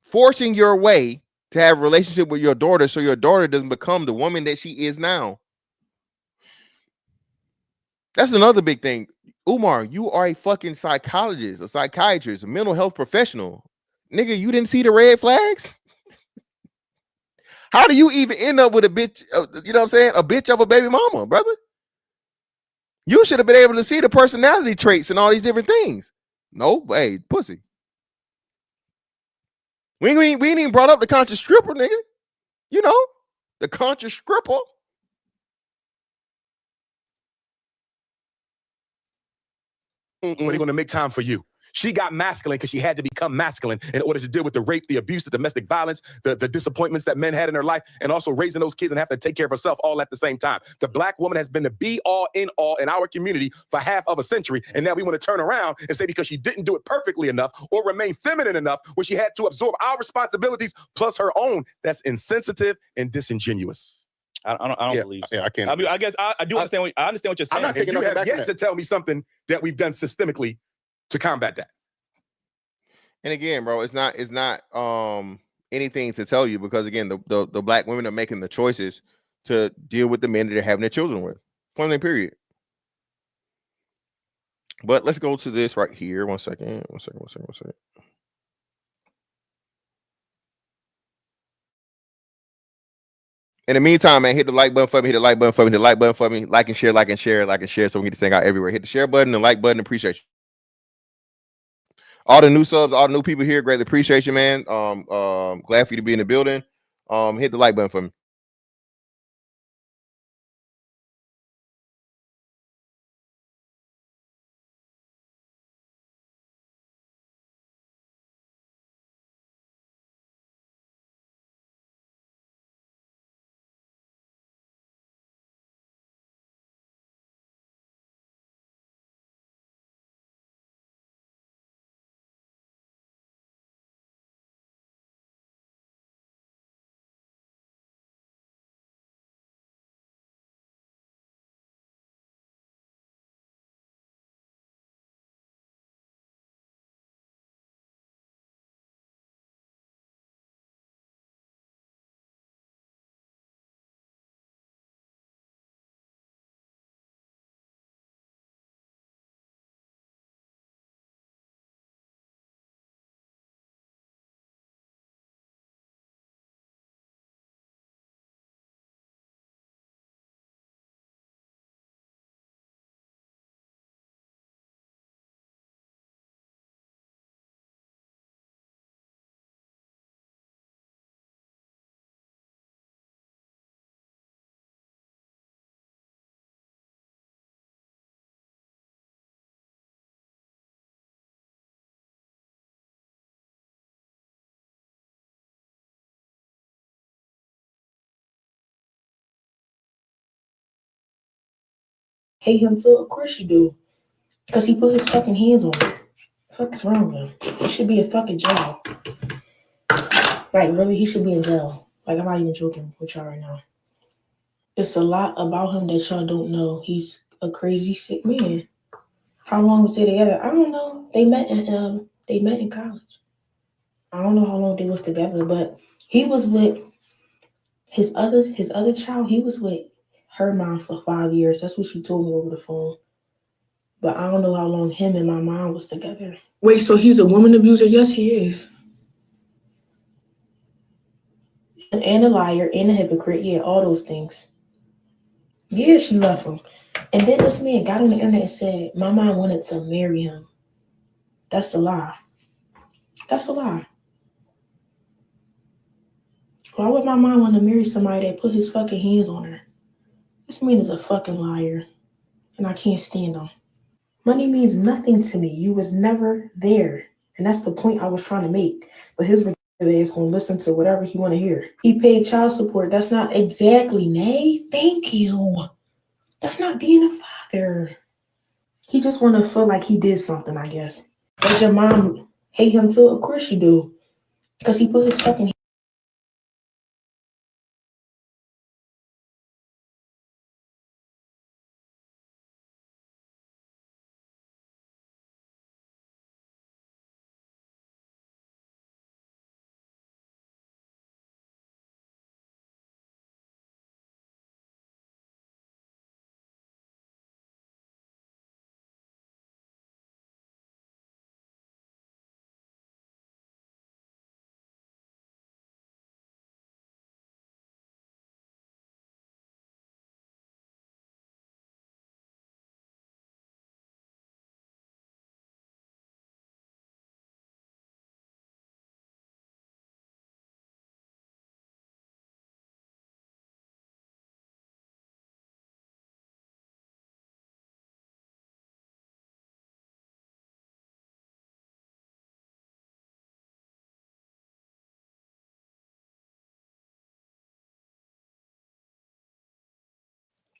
S1: Forcing your way to have a relationship with your daughter so your daughter doesn't become the woman that she is now. That's another big thing. Umar, you are a fucking psychologist, a psychiatrist, a mental health professional. Nigga, you didn't see the red flags? How do you even end up with a bitch, you know what I'm saying? A bitch of a baby mama, brother. You should have been able to see the personality traits and all these different things. No, hey, pussy. We ain't even brought up the conscious stripper, nigga. You know, the conscious stripper.
S2: But he's going to make time for you. She got masculine because she had to become masculine in order to deal with the rape, the abuse, the domestic violence, the disappointments that men had in her life, and also raising those kids and have to take care of herself all at the same time. The black woman has been the be all in all in our community for half of a century. And now we want to turn around and say because she didn't do it perfectly enough or remain feminine enough when she had to absorb our responsibilities plus her own, that's insensitive and disingenuous.
S3: I don't believe so.
S6: Yeah, I can't.
S3: I mean, I guess I do understand. I understand what you're saying.
S2: I'm not taking you have yet to tell me something that we've done systemically to combat that.
S1: And again, bro, it's not anything to tell you because again, the black women are making the choices to deal with the men that they're having their children with. Point blank, period. But let's go to this right here. One second. In the meantime, man, hit the like button for me, hit the like button for me, hit the like button for me, like and share, so we can get this thing out everywhere. Hit the share button, the like button, appreciate you. All the new subs, all the new people here, greatly appreciate you, man. Glad for you to be in the building. Hit the like button for me.
S11: hate him too? Of course you do. Because he put his fucking hands on her. What the fuck is wrong with him? He should be in fucking jail. Like, really, he should be in jail. Like, I'm not even joking with y'all right now. It's a lot about him that y'all don't know. He's a crazy, sick man. How long was they together? I don't know. They met in college. I don't know how long they was together, but he was with his other child. He was with her mom for 5 years. That's what she told me over the phone. But I don't know how long him and my mom was together. Wait, so he's a woman abuser? Yes, he is. And a liar and a hypocrite. Yeah, all those things. Yeah, she left him. And then this man got on the internet and said, my mom wanted to marry him. That's a lie. That's a lie. Why would my mom want to marry somebody that put his fucking hands on her? This man is a fucking liar. And I can't stand him. Money means nothing to me. You was never there. And that's the point I was trying to make. But his is going to listen to whatever he want to hear. He paid child support. That's not exactly, nay. Thank you. That's not being a father. He just want to feel like he did something, I guess. Does your mom hate him too? Of course you do. Because he put his fucking...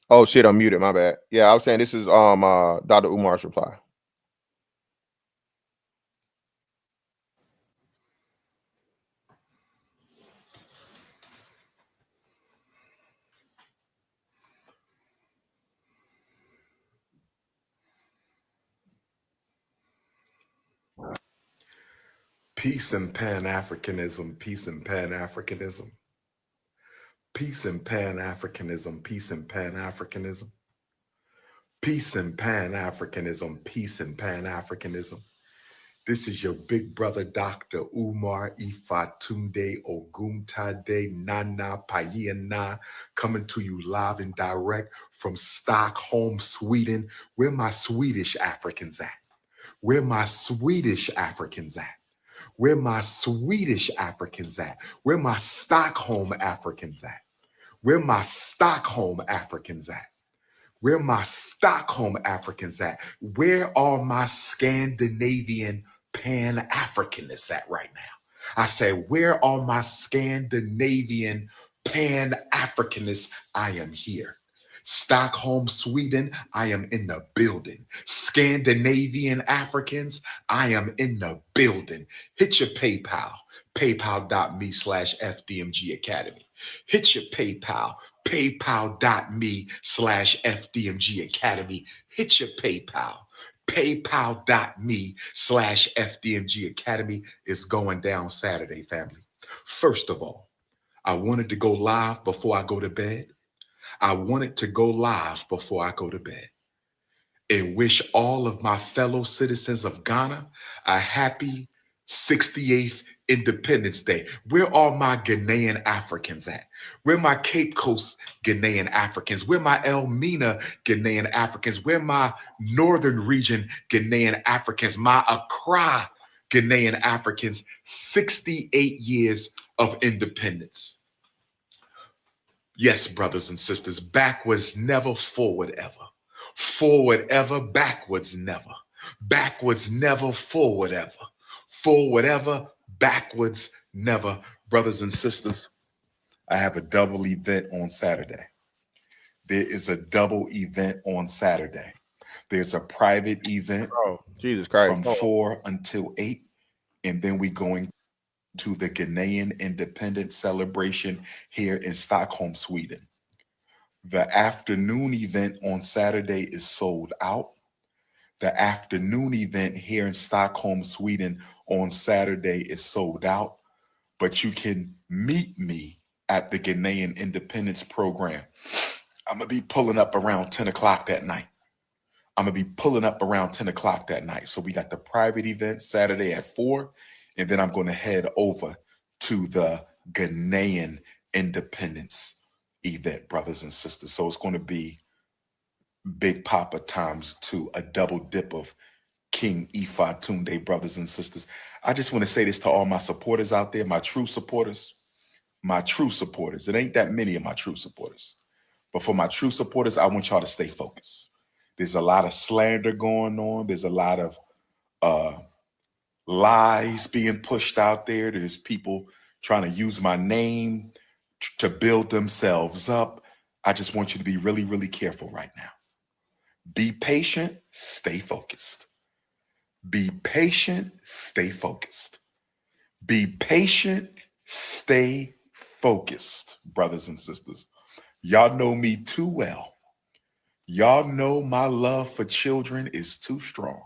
S1: Oh shit, I'm muted. My bad. Yeah, I was saying this is Dr. Umar's reply.
S12: Peace and Pan-Africanism, peace and Pan-Africanism. Peace and Pan-Africanism, peace and Pan-Africanism. Peace and Pan-Africanism, peace and Pan-Africanism. This is your big brother, Dr. Umar Ifatunde Ogumtade Nana Payena, coming to you live and direct from Stockholm, Sweden. Where my Swedish Africans at? Where my Swedish Africans at? Where my Swedish Africans at? Where my Stockholm Africans at? Where my Stockholm Africans at? Where my Stockholm Africans at? Where are my Scandinavian Pan-Africanists at right now? I say, where are my Scandinavian Pan-Africanists? I am here. Stockholm, Sweden, I am in the building. Scandinavian Africans, I am in the building. Hit your PayPal, paypal.me/FDMG Academy. Hit your PayPal, paypal.me/FDMG Academy. Hit your PayPal, paypal.me/FDMG Academy. Is going down Saturday, family. First of all, I wanted to go live before I go to bed. I wanted to go live before I go to bed and wish all of my fellow citizens of Ghana a happy 68th Independence Day. Where are my Ghanaian Africans at? Where my Cape Coast Ghanaian Africans? Where my Elmina Ghanaian Africans? Where my Northern Region Ghanaian Africans? My Accra Ghanaian Africans? 68 years of independence. Yes, brothers and sisters, backwards never, forward ever. Forward ever, backwards never. Backwards never, forward ever. Forward ever, backwards never. Brothers and sisters, I have a double event on Saturday. There is a double event on Saturday. There's a private event
S1: Jesus Christ.
S12: from 4 until 8, and then we going to the Ghanaian independence celebration here in Stockholm, Sweden. The afternoon event on Saturday is sold out. The afternoon event here in Stockholm, Sweden on Saturday is sold out, but you can meet me at the Ghanaian Independence Program. I'm going to be pulling up around 10 o'clock that night. So we got the private event Saturday at 4, and then I'm going to head over to the Ghanaian Independence event, brothers and sisters. So it's going to be Big Papa times 2, a double dip of King Ifa Tunde, brothers and sisters. I just want to say this to all my supporters out there, my true supporters. It ain't that many of my true supporters. But for my true supporters, I want y'all to stay focused. There's a lot of slander going on. There's a lot of lies being pushed out there. There's people trying to use my name to build themselves up. I just want you to be really, really careful right now. Be patient, stay focused. Be patient, stay focused. Be patient, stay focused, brothers and sisters. Y'all know me too well. Y'all know my love for children is too strong.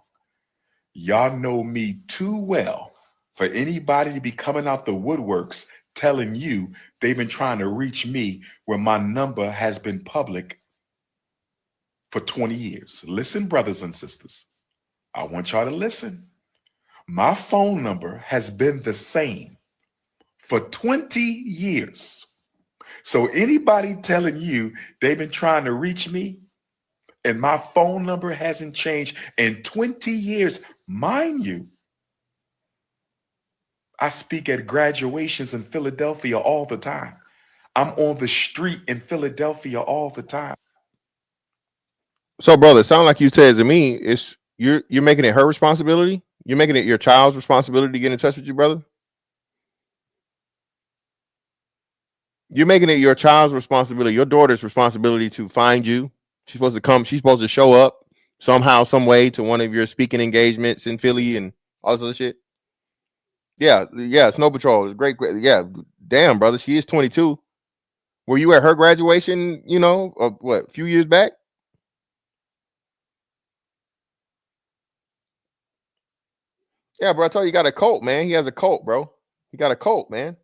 S12: Y'all know me too well for anybody to be coming out the woodworks telling you they've been trying to reach me when my number has been public for 20 years. Listen, brothers and sisters, I want y'all to listen. My phone number has been the same for 20 years. So anybody telling you they've been trying to reach me and my phone number hasn't changed in 20 years, mind you, I speak at graduations in Philadelphia all the time. I'm on the street in Philadelphia all the time.
S1: So, brother, it sounds like you said to me, it's you're making it her responsibility. You're making it your child's responsibility to get in touch with you, brother. You're making it your child's responsibility, your daughter's responsibility to find you. She's supposed to come. She's supposed to show up somehow, some way to one of your speaking engagements in Philly and all this other shit. Yeah, Snow Patrol is great. Yeah, damn, brother, she is 22. Were you at her graduation? A few years back? Yeah, bro. I told you, got a cult, man. He has a cult, bro. He got a cult, man.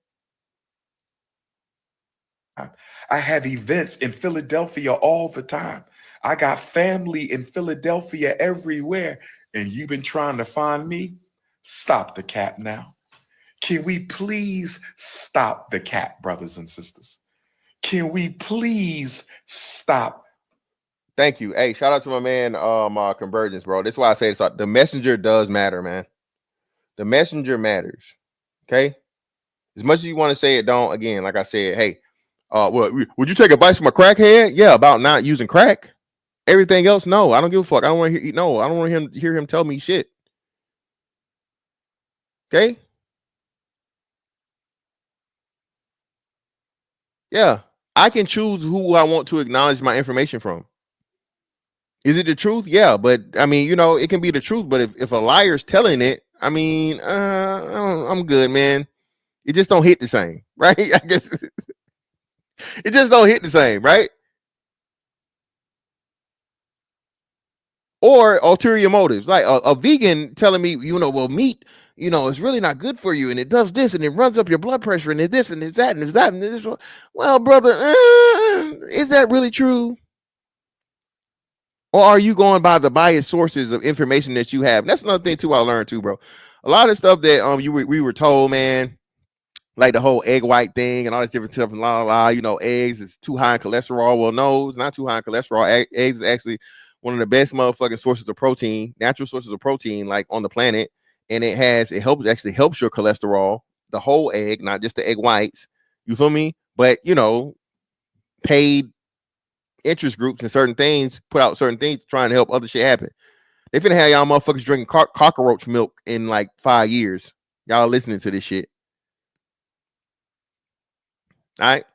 S12: I have events in Philadelphia all the time. I got family in Philadelphia everywhere. And you've been trying to find me? Stop the cap now. Can we please stop the cap, brothers and sisters? Can we please stop?
S1: Thank you. Hey, shout out to my man, Convergence, bro. That's why I say this. The messenger does matter, man. The messenger matters. Okay? As much as you want to say it, don't. Again, like I said, hey, would you take advice from a crackhead? Yeah, about not using crack. Everything else, no. I don't give a fuck. I don't want to hear him tell me shit. Okay? Yeah. I can choose who I want to acknowledge my information from. Is it the truth? Yeah, but I mean, it can be the truth, but if a liar's telling it, I mean, I'm good, man. It just don't hit the same, right? I guess it just don't hit the same, right? Or ulterior motives, like a vegan telling me, meat, it's really not good for you, and it does this, and it runs up your blood pressure, and it's this, and it's that, and it's that, and this. Well, brother, is that really true? Or are you going by the biased sources of information that you have? And that's another thing too I learned too, bro. A lot of stuff that we were told, man, like the whole egg white thing and all this different stuff, eggs is too high in cholesterol. Well, no, it's not too high in cholesterol. Eggs is actually one of the best motherfucking sources of protein, natural sources of protein, like on the planet. And it helps your cholesterol, the whole egg, not just the egg whites. You feel me? But paid interest groups and certain things put out certain things trying to help other shit happen. They finna have y'all motherfuckers drinking cockroach milk in like 5 years. Y'all listening to this shit. All right.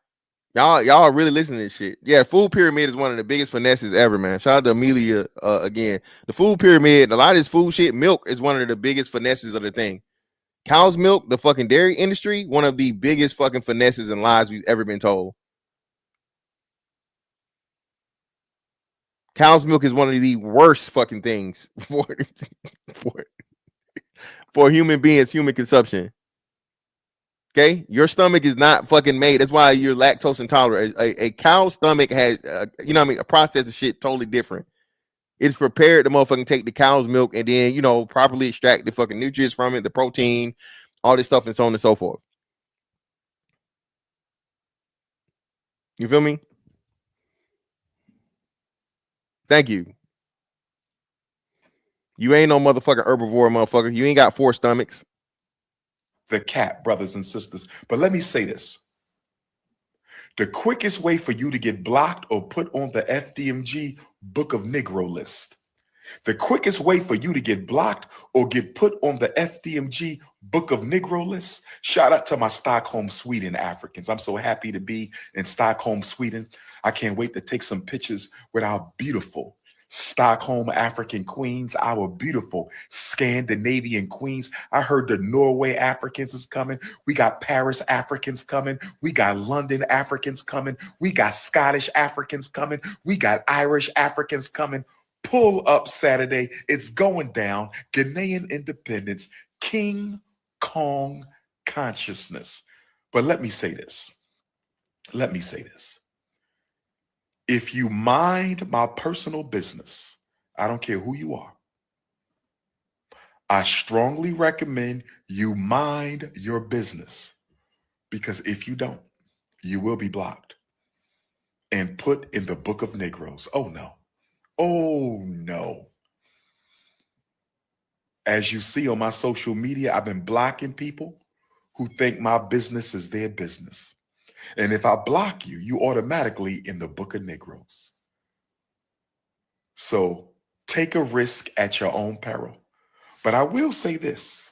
S1: Y'all really listening to this shit. Yeah, food pyramid is one of the biggest finesses ever, man. Shout out to Amelia again. The food pyramid, a lot of this food shit, milk is one of the biggest finesses of the thing. Cow's milk, the fucking dairy industry, one of the biggest fucking finesses and lies we've ever been told. Cow's milk is one of the worst fucking things for human beings, human consumption. Okay, your stomach is not fucking made. That's why you're lactose intolerant. A cow's stomach has, you know what I mean, a process of shit totally different. It's prepared to motherfucking take the cow's milk and then, you know, properly extract the fucking nutrients from it, the protein, all this stuff, and so on and so forth. You feel me? Thank you. You ain't no motherfucking herbivore, motherfucker. You ain't got 4 stomachs.
S12: The cat, brothers and sisters. But let me say this. The quickest way for you to get blocked or put on the FDMG Book of Negro list. The quickest way for you to get blocked or get put on the FDMG Book of Negro list. Shout out to my Stockholm, Sweden Africans. I'm so happy to be in Stockholm, Sweden. I can't wait to take some pictures with our beautiful Stockholm African queens, our beautiful Scandinavian queens. I heard the Norway Africans is coming. We got Paris Africans coming. We got London Africans coming. We got Scottish Africans coming. We got Irish Africans coming. Pull up Saturday. It's going down. Ghanaian independence. King Kong consciousness. But let me say this. Let me say this. If you mind my personal business, I don't care who you are, I strongly recommend you mind your business, because if you don't, you will be blocked and put in the Book of Negroes. Oh no. Oh no. As you see on my social media, I've been blocking people who think my business is their business. And if I block you, you automatically in the Book of Negroes. So take a risk at your own peril. But I will say this.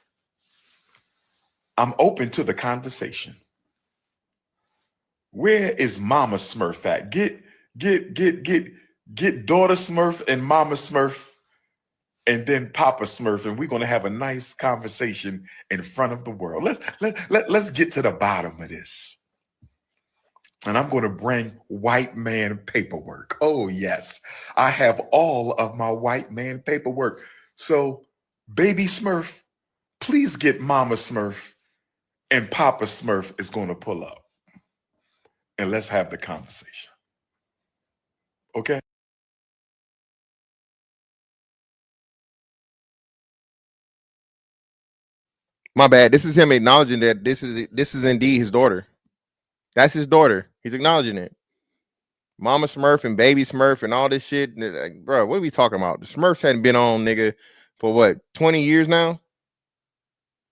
S12: I'm open to the conversation. Where is Mama Smurf at? Get daughter Smurf and Mama Smurf and then Papa Smurf, and we're going to have a nice conversation in front of the world. Let's get to the bottom of this. And I'm going to bring white man paperwork. Oh, yes. I have all of my white man paperwork. So, baby Smurf, please get Mama Smurf, and Papa Smurf is going to pull up. And let's have the conversation. Okay?
S1: My bad. This is him acknowledging that this is indeed his daughter. That's his daughter. He's acknowledging it. Mama Smurf and Baby Smurf and all this shit. Like, bro, what are we talking about? The Smurfs hadn't been on, nigga, for what, 20 years now?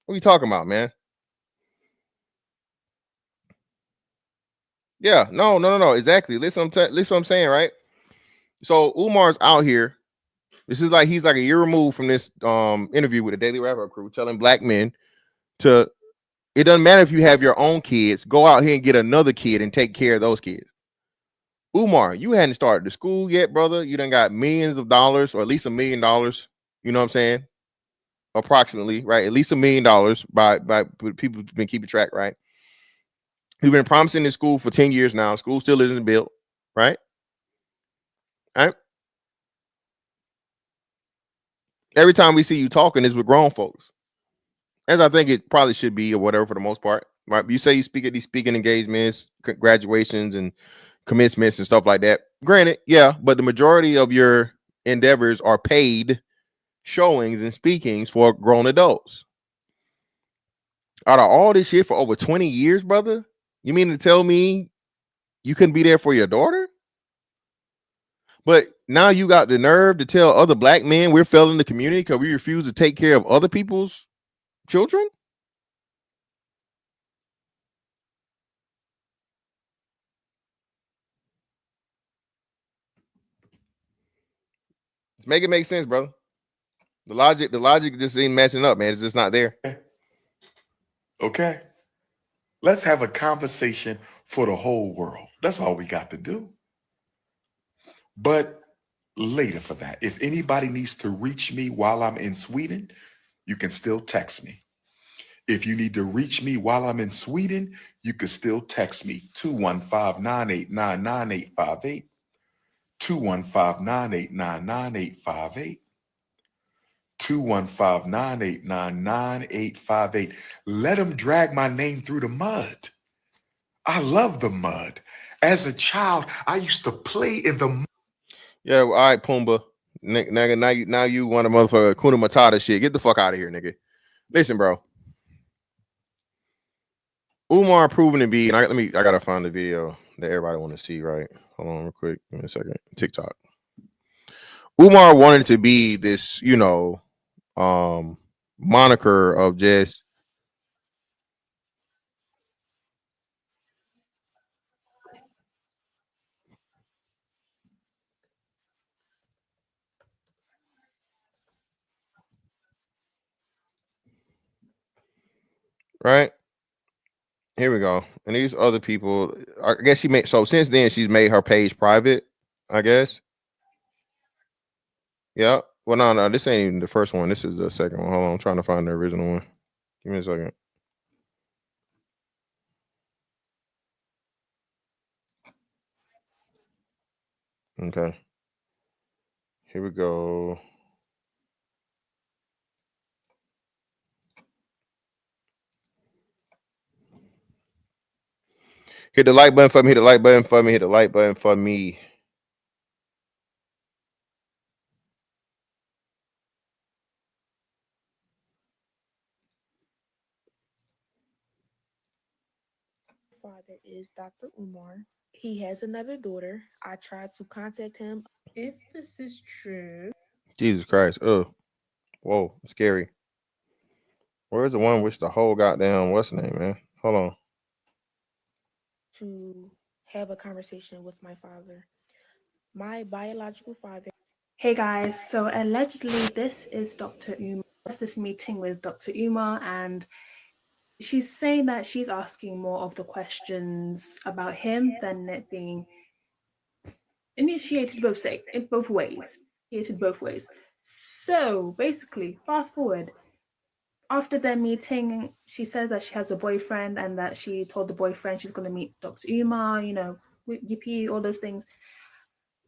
S1: What are you talking about, man? Yeah, no. Exactly. Listen what I'm saying, right? So Umar's out here. This is like he's like a year removed from this interview with the Daily Wrap-Up crew, telling black men to, it doesn't matter if you have your own kids, go out here and get another kid and take care of those kids. Umar, you hadn't started the school yet, brother. You done got millions of dollars, or at least $1 million. You know what I'm saying? Approximately, right? At least $1 million by people been keeping track, right? You've been promising this school for 10 years now. School still isn't built, right? Right? Every time we see you talking is with grown folks, as I think it probably should be, or whatever, for the most part, right? You say you speak at these speaking engagements, graduations, and commencements and stuff like that. Granted, yeah, but the majority of your endeavors are paid showings and speakings for grown adults. Out of all this shit for over 20 years, brother, you mean to tell me you couldn't be there for your daughter? But now you got the nerve to tell other black men we're failing the community because we refuse to take care of other people's children? Let's make it make sense, brother. The logic just ain't matching up, man. It's just not there.
S12: Okay. Let's have a conversation for the whole world. That's all we got to do. But later for that, if anybody needs to reach me while I'm in Sweden, you can still text me. If you need to reach me while I'm in Sweden, you can still text me 215-989-9858. 215-989-9858. 215-989-9858. Let them drag my name through the mud. I love the mud. As a child, I used to play in the mud.
S1: Yeah, all right, Pumbaa. Nigga, now you want a motherfucker Kuna Matata shit. Get the fuck out of here, nigga. Listen, bro. Umar proven to be, and I gotta find the video that everybody want to see, right? Hold on real quick. Give me a second. TikTok. Umar wanted to be this, moniker of just right. Here we go. And these other people, I guess since then she's made her page private, I guess. Yeah. Well, no, this ain't even the first one. This is the second one. Hold on, I'm trying to find the original one. Give me a second. Okay. Here we go. Hit the like button for me. Hit the like button for me. Hit the like button for me.
S11: Father is Dr. Umar. He has another daughter. I tried to contact him. If this is true,
S1: Jesus Christ. Oh, whoa, scary. Where's the one with the whole goddamn what's the name, man? Hold on.
S11: to have a conversation with my father. My biological father.
S13: Hey guys, so allegedly this is Dr. Umar. There's this meeting with Dr. Umar, and she's saying that she's asking more of the questions about him than it being initiated both ways. So basically, fast forward. After their meeting, she says that she has a boyfriend and that she told the boyfriend she's going to meet Dr. Umar, yippee, all those things.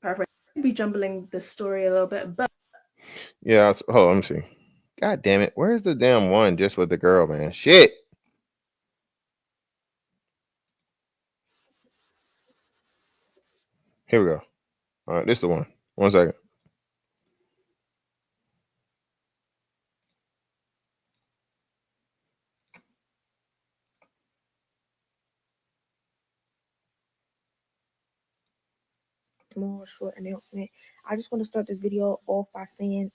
S13: Paraphrase. I'll be jumbling the story a little bit, but
S1: yeah, hold on, let me see. God damn it. Where's the damn one just with the girl, man? Shit. Here we go. All right, this is the one. 1 second.
S11: Small short announcement. I just want to start this video off by saying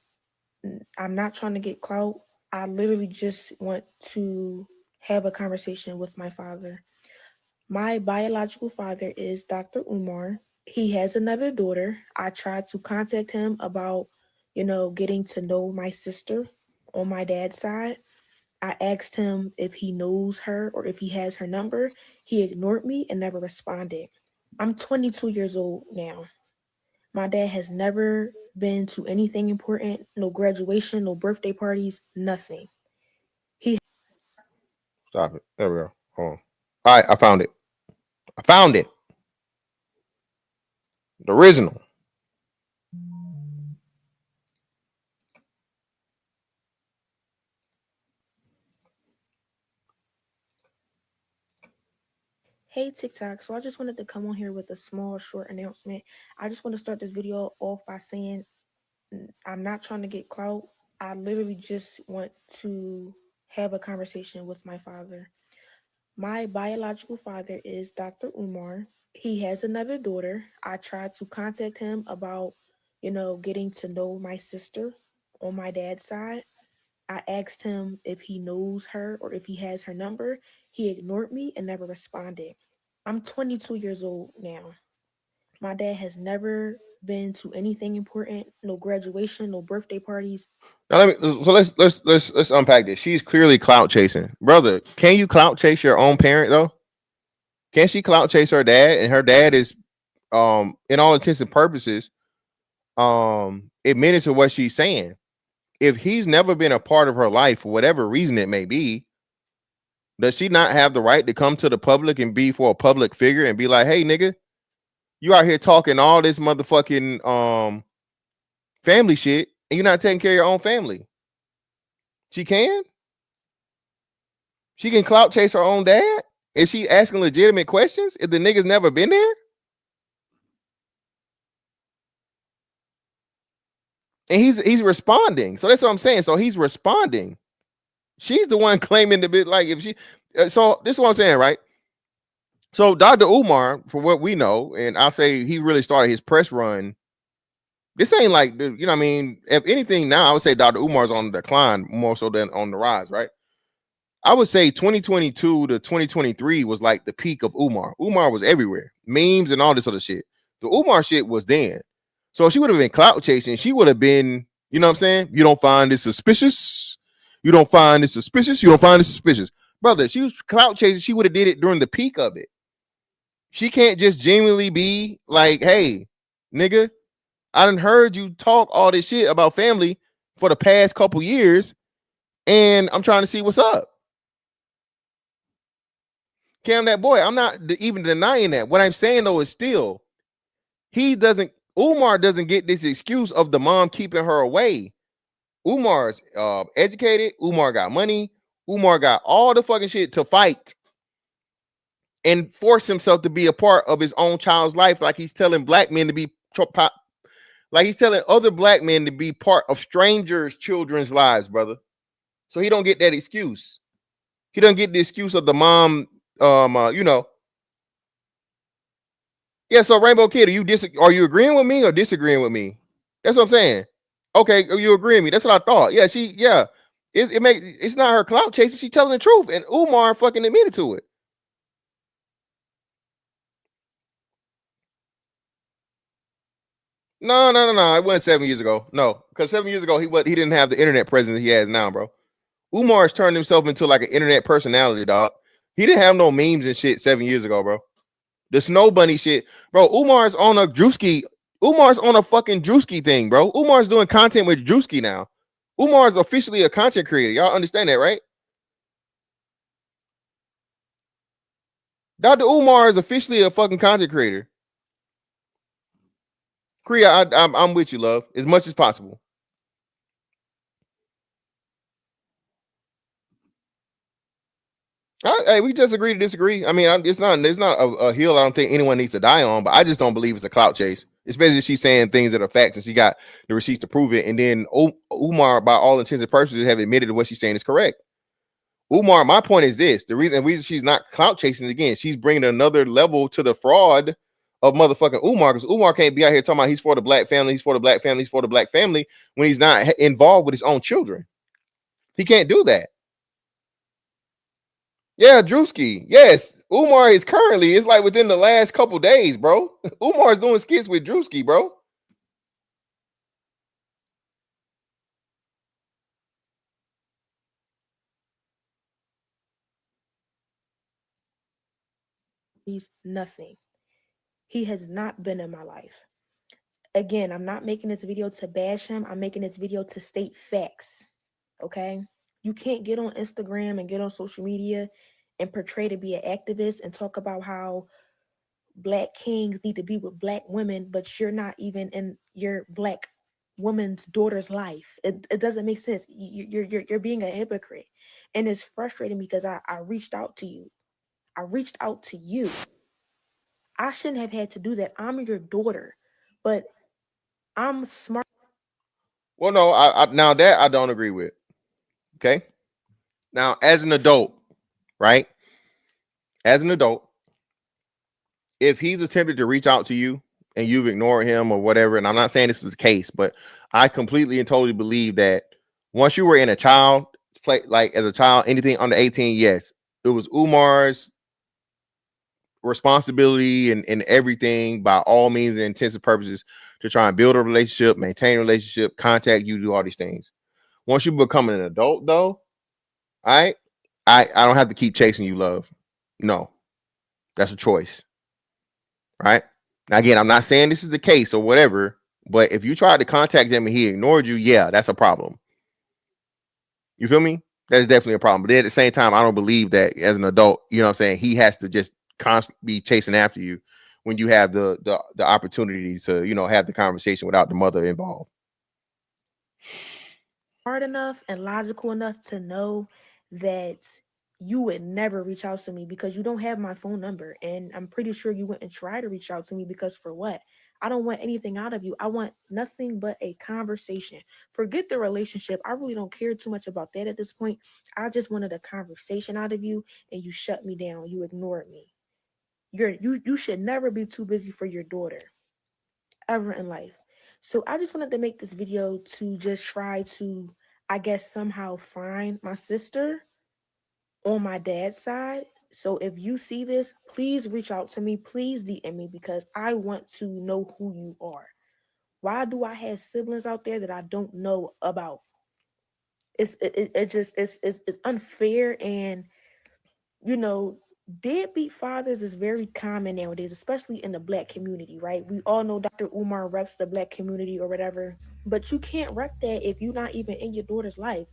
S11: I'm not trying to get clout. I literally just want to have a conversation with my father. My biological father is Dr. Umar. He has another daughter. I tried to contact him about, getting to know my sister on my dad's side. I asked him if he knows her or if he has her number. He ignored me and never responded. I'm 22 years old now. My dad has never been to anything important, no graduation, no birthday parties, nothing.
S1: Stop it. There we go. Hold on. All right, I found it. The original.
S11: Hey TikTok, so I just wanted to come on here with a small short announcement. I just want to start this video off by saying I'm not trying to get clout. I literally just want to have a conversation with my father. My biological father is Dr. Umar. He has another daughter. I tried to contact him about, getting to know my sister on my dad's side. I asked him if he knows her or if he has her number. He ignored me and never responded. I'm 22 years old now. My dad has never been to anything important, no graduation, no birthday parties.
S1: Now let's unpack this. She's clearly clout chasing. Brother, can you clout chase your own parent though? Can she clout chase her dad? And her dad is, in all intents and purposes, admitted to what she's saying. If he's never been a part of her life for whatever reason it may be, does she not have the right to come to the public and be for a public figure and be like, hey, nigga, you out here talking all this motherfucking family shit and you're not taking care of your own family? She can? She can clout chase her own dad? Is she asking legitimate questions if the nigga's never been there? And he's responding. So that's what I'm saying. So he's responding. She's the one claiming to be like, if she, so this is what I'm saying, right? So Dr. Umar, for what we know, and I'll say he really started his press run. This ain't like, you know what I mean? If anything now, I would say Dr. Umar's on the decline more so than on the rise, right? I would say 2022 to 2023 was like the peak of Umar. Umar was everywhere. Memes and all this other shit. The Umar shit was then. So if she would have been clout chasing, she would have been, you know what I'm saying? You don't find this suspicious. You don't find this suspicious. You don't find this suspicious. Brother, she was clout chasing. She would have did it during the peak of it. She can't just genuinely be like, hey, nigga, I done heard you talk all this shit about family for the past couple years, and I'm trying to see what's up. Cam, that boy, I'm not even denying that. What I'm saying, though, is still, Umar doesn't get this excuse of the mom keeping her away. Umar's educated. Umar got money. Umar got all the fucking shit to fight and force himself to be a part of his own child's life, like he's telling black men to be, like he's telling other black men to be part of strangers' children's lives, brother. So he don't get that excuse. He don't get the excuse of the mom, you know. Yeah, so Rainbow Kid, are you agreeing with me or disagreeing with me? That's what I'm saying. Okay, you agree with me. That's what I thought. Yeah, it's not her clout chasing. She's telling the truth, and Umar fucking admitted to it. No. It wasn't 7 years ago. No, because 7 years ago he didn't have the internet presence he has now, bro. Umar's turned himself into like an internet personality, dog. He didn't have no memes and shit 7 years ago, bro. The Snow Bunny shit, bro. Umar's on a Drewski. Umar's on a fucking Drewski thing, bro. Umar's doing content with Drewski now. Umar's officially a content creator. Y'all understand that, right? Dr. Umar is officially a fucking content creator. Kriya, I'm with you, love, as much as possible. Hey, we just agree to disagree. I mean, it's not a hill I don't think anyone needs to die on, but I just don't believe it's a clout chase, especially if she's saying things that are facts and she got the receipts to prove it. And then Umar, by all intents and purposes, have admitted that what she's saying is correct. Umar, my point is this: the reason she's not clout chasing again, she's bringing another level to the fraud of motherfucking Umar, because Umar can't be out here talking about he's for the black family, he's for the black family, he's for the black family when he's not involved with his own children. He can't do that. Yeah, Drewski. Yes, Umar is currently. It's like within the last couple days, bro. Umar's doing skits with Drewski, bro.
S11: He's nothing. He has not been in my life. Again, I'm not making this video to bash him. I'm making this video to state facts. Okay? You can't get on Instagram and get on social media and portray to be an activist and talk about how black kings need to be with black women, but you're not even in your black woman's daughter's life. It doesn't make sense. You're being a hypocrite. And it's frustrating because I reached out to you. I reached out to you. I shouldn't have had to do that. I'm your daughter, but I'm smart.
S1: Well, no, I now that I don't agree with. Okay. Now, as an adult, right? As an adult, if he's attempted to reach out to you and you've ignored him or whatever, and I'm not saying this is the case, but I completely and totally believe that once you were in a child play, like as a child, anything under 18, yes, it was Umar's responsibility and everything by all means and intents and purposes to try and build a relationship, maintain a relationship, contact you, do all these things. Once you become an adult, though, all right, I don't have to keep chasing you, love. No. That's a choice, right? Now, again, I'm not saying this is the case or whatever, but if you tried to contact him and he ignored you, yeah, that's a problem. You feel me? That's definitely a problem. But then at the same time, I don't believe that as an adult, you know what I'm saying, he has to just constantly be chasing after you when you have the opportunity to, you know, have the conversation without the mother involved.
S11: Hard enough and logical enough to know that you would never reach out to me because you don't have my phone number. And I'm pretty sure you wouldn't try to reach out to me because for what? I don't want anything out of you. I want nothing but a conversation. Forget the relationship. I really don't care too much about that at this point. I just wanted a conversation out of you and you shut me down. You ignored me. You should never be too busy for your daughter ever in life. So I just wanted to make this video to just try to, I guess, somehow find my sister on my dad's side. So if you see this, please reach out to me. Please DM me because I want to know who you are. Why do I have siblings out there that I don't know about? It's unfair, and you know, deadbeat fathers is very common nowadays, especially in the black community, right? We all know Dr. Umar reps the black community or whatever, but you can't rep that if you're not even in your daughter's life.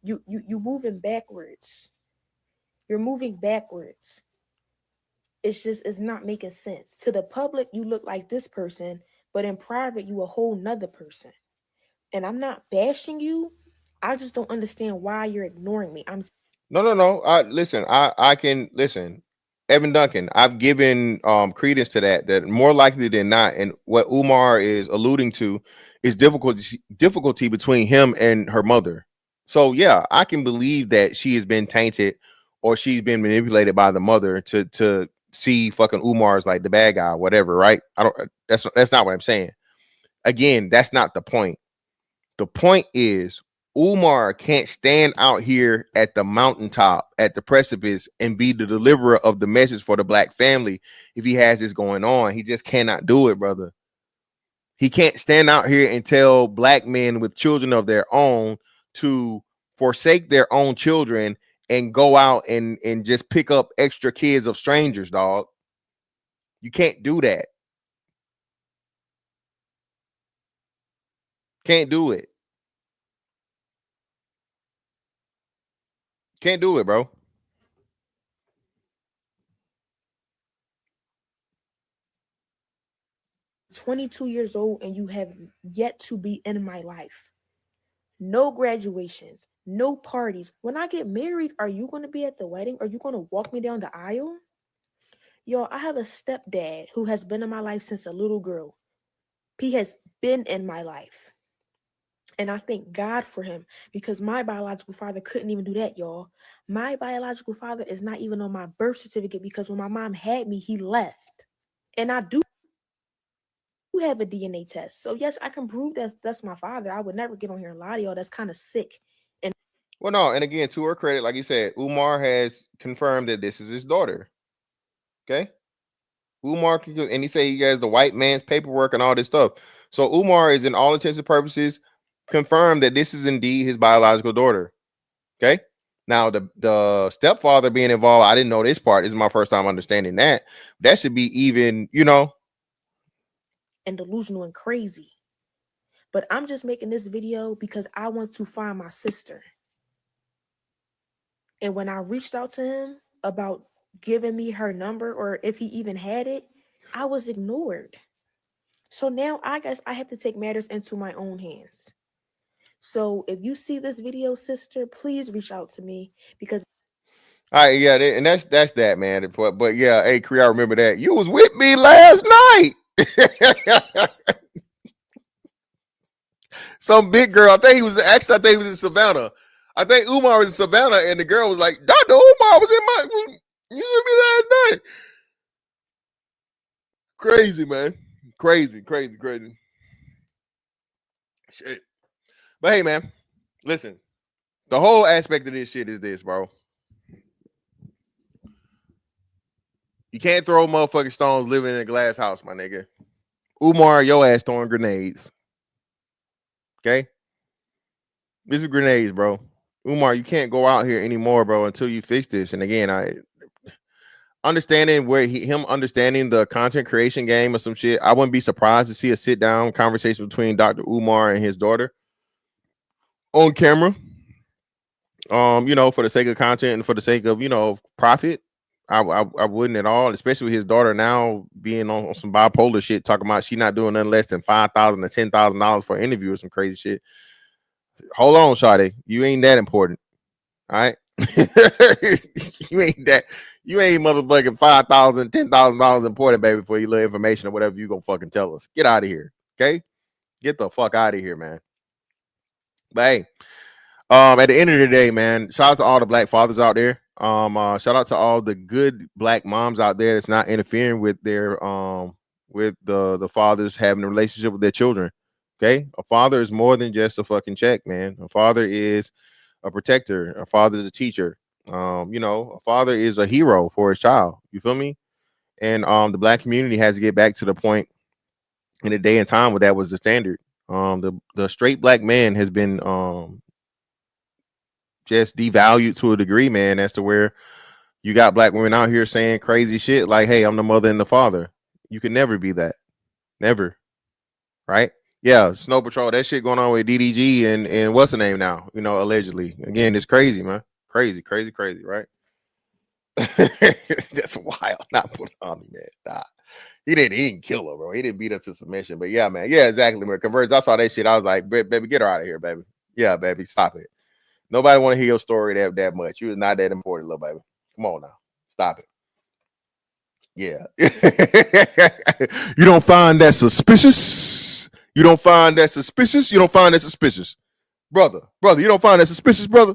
S11: You moving backwards. You're moving backwards. It's not making sense. To the public, you look like this person, but in private, you a whole nother person. And I'm not bashing you. I just don't understand why you're ignoring me.
S1: No. I can listen. Evan Duncan, I've given credence to that more likely than not. And what Umar is alluding to is difficulty between him and her mother. So yeah, I can believe that she has been tainted or she's been manipulated by the mother to see fucking Umar as like the bad guy, whatever, right? That's not what I'm saying. Again, that's not the point. The point is Umar can't stand out here at the mountaintop, at the precipice, and be the deliverer of the message for the black family if he has this going on. He just cannot do it, brother. He can't stand out here and tell black men with children of their own to forsake their own children and go out and just pick up extra kids of strangers, dog. You can't do that. Can't do it. Can't do it, bro.
S11: I'm 22 years old and you have yet to be in my life. No graduations, no parties. When I get married, are you going to be at the wedding? Are you going to walk me down the aisle? Yo, I have a stepdad who has been in my life since a little girl. He has been in my life. And I thank God for him because my biological father couldn't even do that, y'all. My biological father is not even on my birth certificate because when my mom had me, he left. And I do have a DNA test. So yes, I can prove that that's my father. I would never get on here and lie to y'all. That's kind of sick. And
S1: well, no, and again, to her credit, like you said, Umar has confirmed that this is his daughter. Okay. Umar, and he said he has the white man's paperwork and all this stuff. So Umar is, in all intents and purposes, confirmed that this is indeed his biological daughter. Okay. Now the stepfather being involved, I didn't know this part. This is my first time understanding that. That should be even,
S11: and delusional and crazy. But I'm just making this video because I want to find my sister. And when I reached out to him about giving me her number or if he even had it, I was ignored. So now I guess I have to take matters into my own hands. So if you see this video, sister, please reach out to me because
S1: all right, yeah, and that's that, man. But yeah, hey, Cree, I remember that. You was with me last night. Some big girl. I think he was in Savannah. I think Umar was in Savannah, and the girl was like, Dr. Umar was you with me last night. Crazy, man. Crazy. Shit. But hey, man, listen. The whole aspect of this shit is this, bro. You can't throw motherfucking stones living in a glass house, my nigga. Umar, your ass throwing grenades. Okay? These are grenades, bro. Umar, you can't go out here anymore, bro, until you fix this. And again, understanding where him understanding the content creation game or some shit. I wouldn't be surprised to see a sit down conversation between Dr. Umar and his daughter on camera. You know, for the sake of content and for the sake of, you know, profit. I wouldn't at all, especially with his daughter now being on some bipolar shit, talking about she not doing nothing less than $5,000 to $10,000 for an interview or some crazy shit. Hold on, Shawty. You ain't that important. All right. You ain't motherfucking $5,000, $10,000 important, baby, for your little information or whatever you gonna fucking tell us. Get out of here. Okay? Get the fuck out of here, man. But hey, at the end of the day, man, shout out to all the black fathers out there. Shout out to all the good black moms out there that's not interfering with their with the fathers having a relationship with their children. Okay, a father is more than just a fucking check, man. A father is a protector. A father is a teacher. You know, a father is a hero for his child. You feel me? And the black community has to get back to the point in the day and time where that was the standard. The straight black man has been just devalued to a degree, man, as to where you got black women out here saying crazy shit like, hey, I'm the mother and the father. You can never be that. Never. Right? Yeah, Snow Patrol, that shit going on with DDG and what's the name now? You know, allegedly. Again, it's crazy, man. Crazy, right? That's wild. Not put on me, man. Nah. He didn't kill her, bro. He didn't beat her to submission. But yeah, man. Yeah, exactly, man. Converge. I saw that shit. I was like, baby, get her out of here, baby. Yeah, baby, stop it. Nobody want to hear your story that much. You was not that important, little baby. Come on now. Stop it. Yeah. You don't find that suspicious? You don't find that suspicious? You don't find that suspicious? Brother, you don't find that suspicious, brother?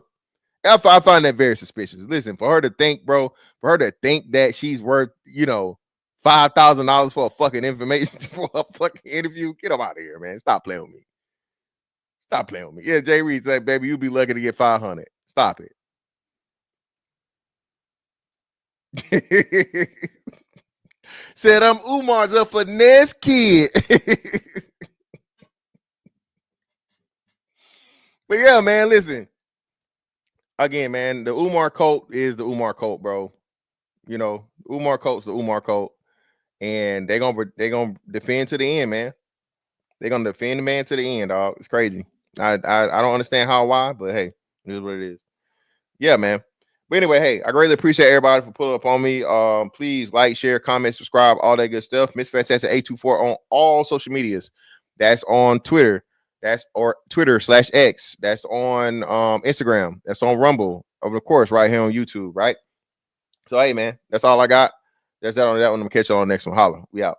S1: I find that very suspicious. Listen, for her to think, bro, for her to think that she's worth, you know, $5,000 for a fucking information for a fucking interview, get them out of here, man. Stop playing with me. Stop playing with me. Yeah, Jay Reed said, baby, you'd be lucky to get 500. Stop it. Said I'm Umar's a finesse kid. But yeah, man, listen. Again, man, the Umar cult is the Umar cult, bro. You know, Umar cult's the Umar cult. And they're gonna defend to the end, man. They're gonna defend the man to the end, dog. It's crazy. I don't understand how, why, but hey, it is what it is. Yeah, man. But anyway, hey, I greatly appreciate everybody for pulling up on me. Please like, share, comment, subscribe, all that good stuff. Miss Fantastic 824 on all social medias. That's on Twitter. That's or Twitter/X. That's on Instagram. That's on Rumble. Of course, right here on YouTube, right? So hey, man, that's all I got. That's that on that one. I'm gonna catch you on the next one. Holla. We out.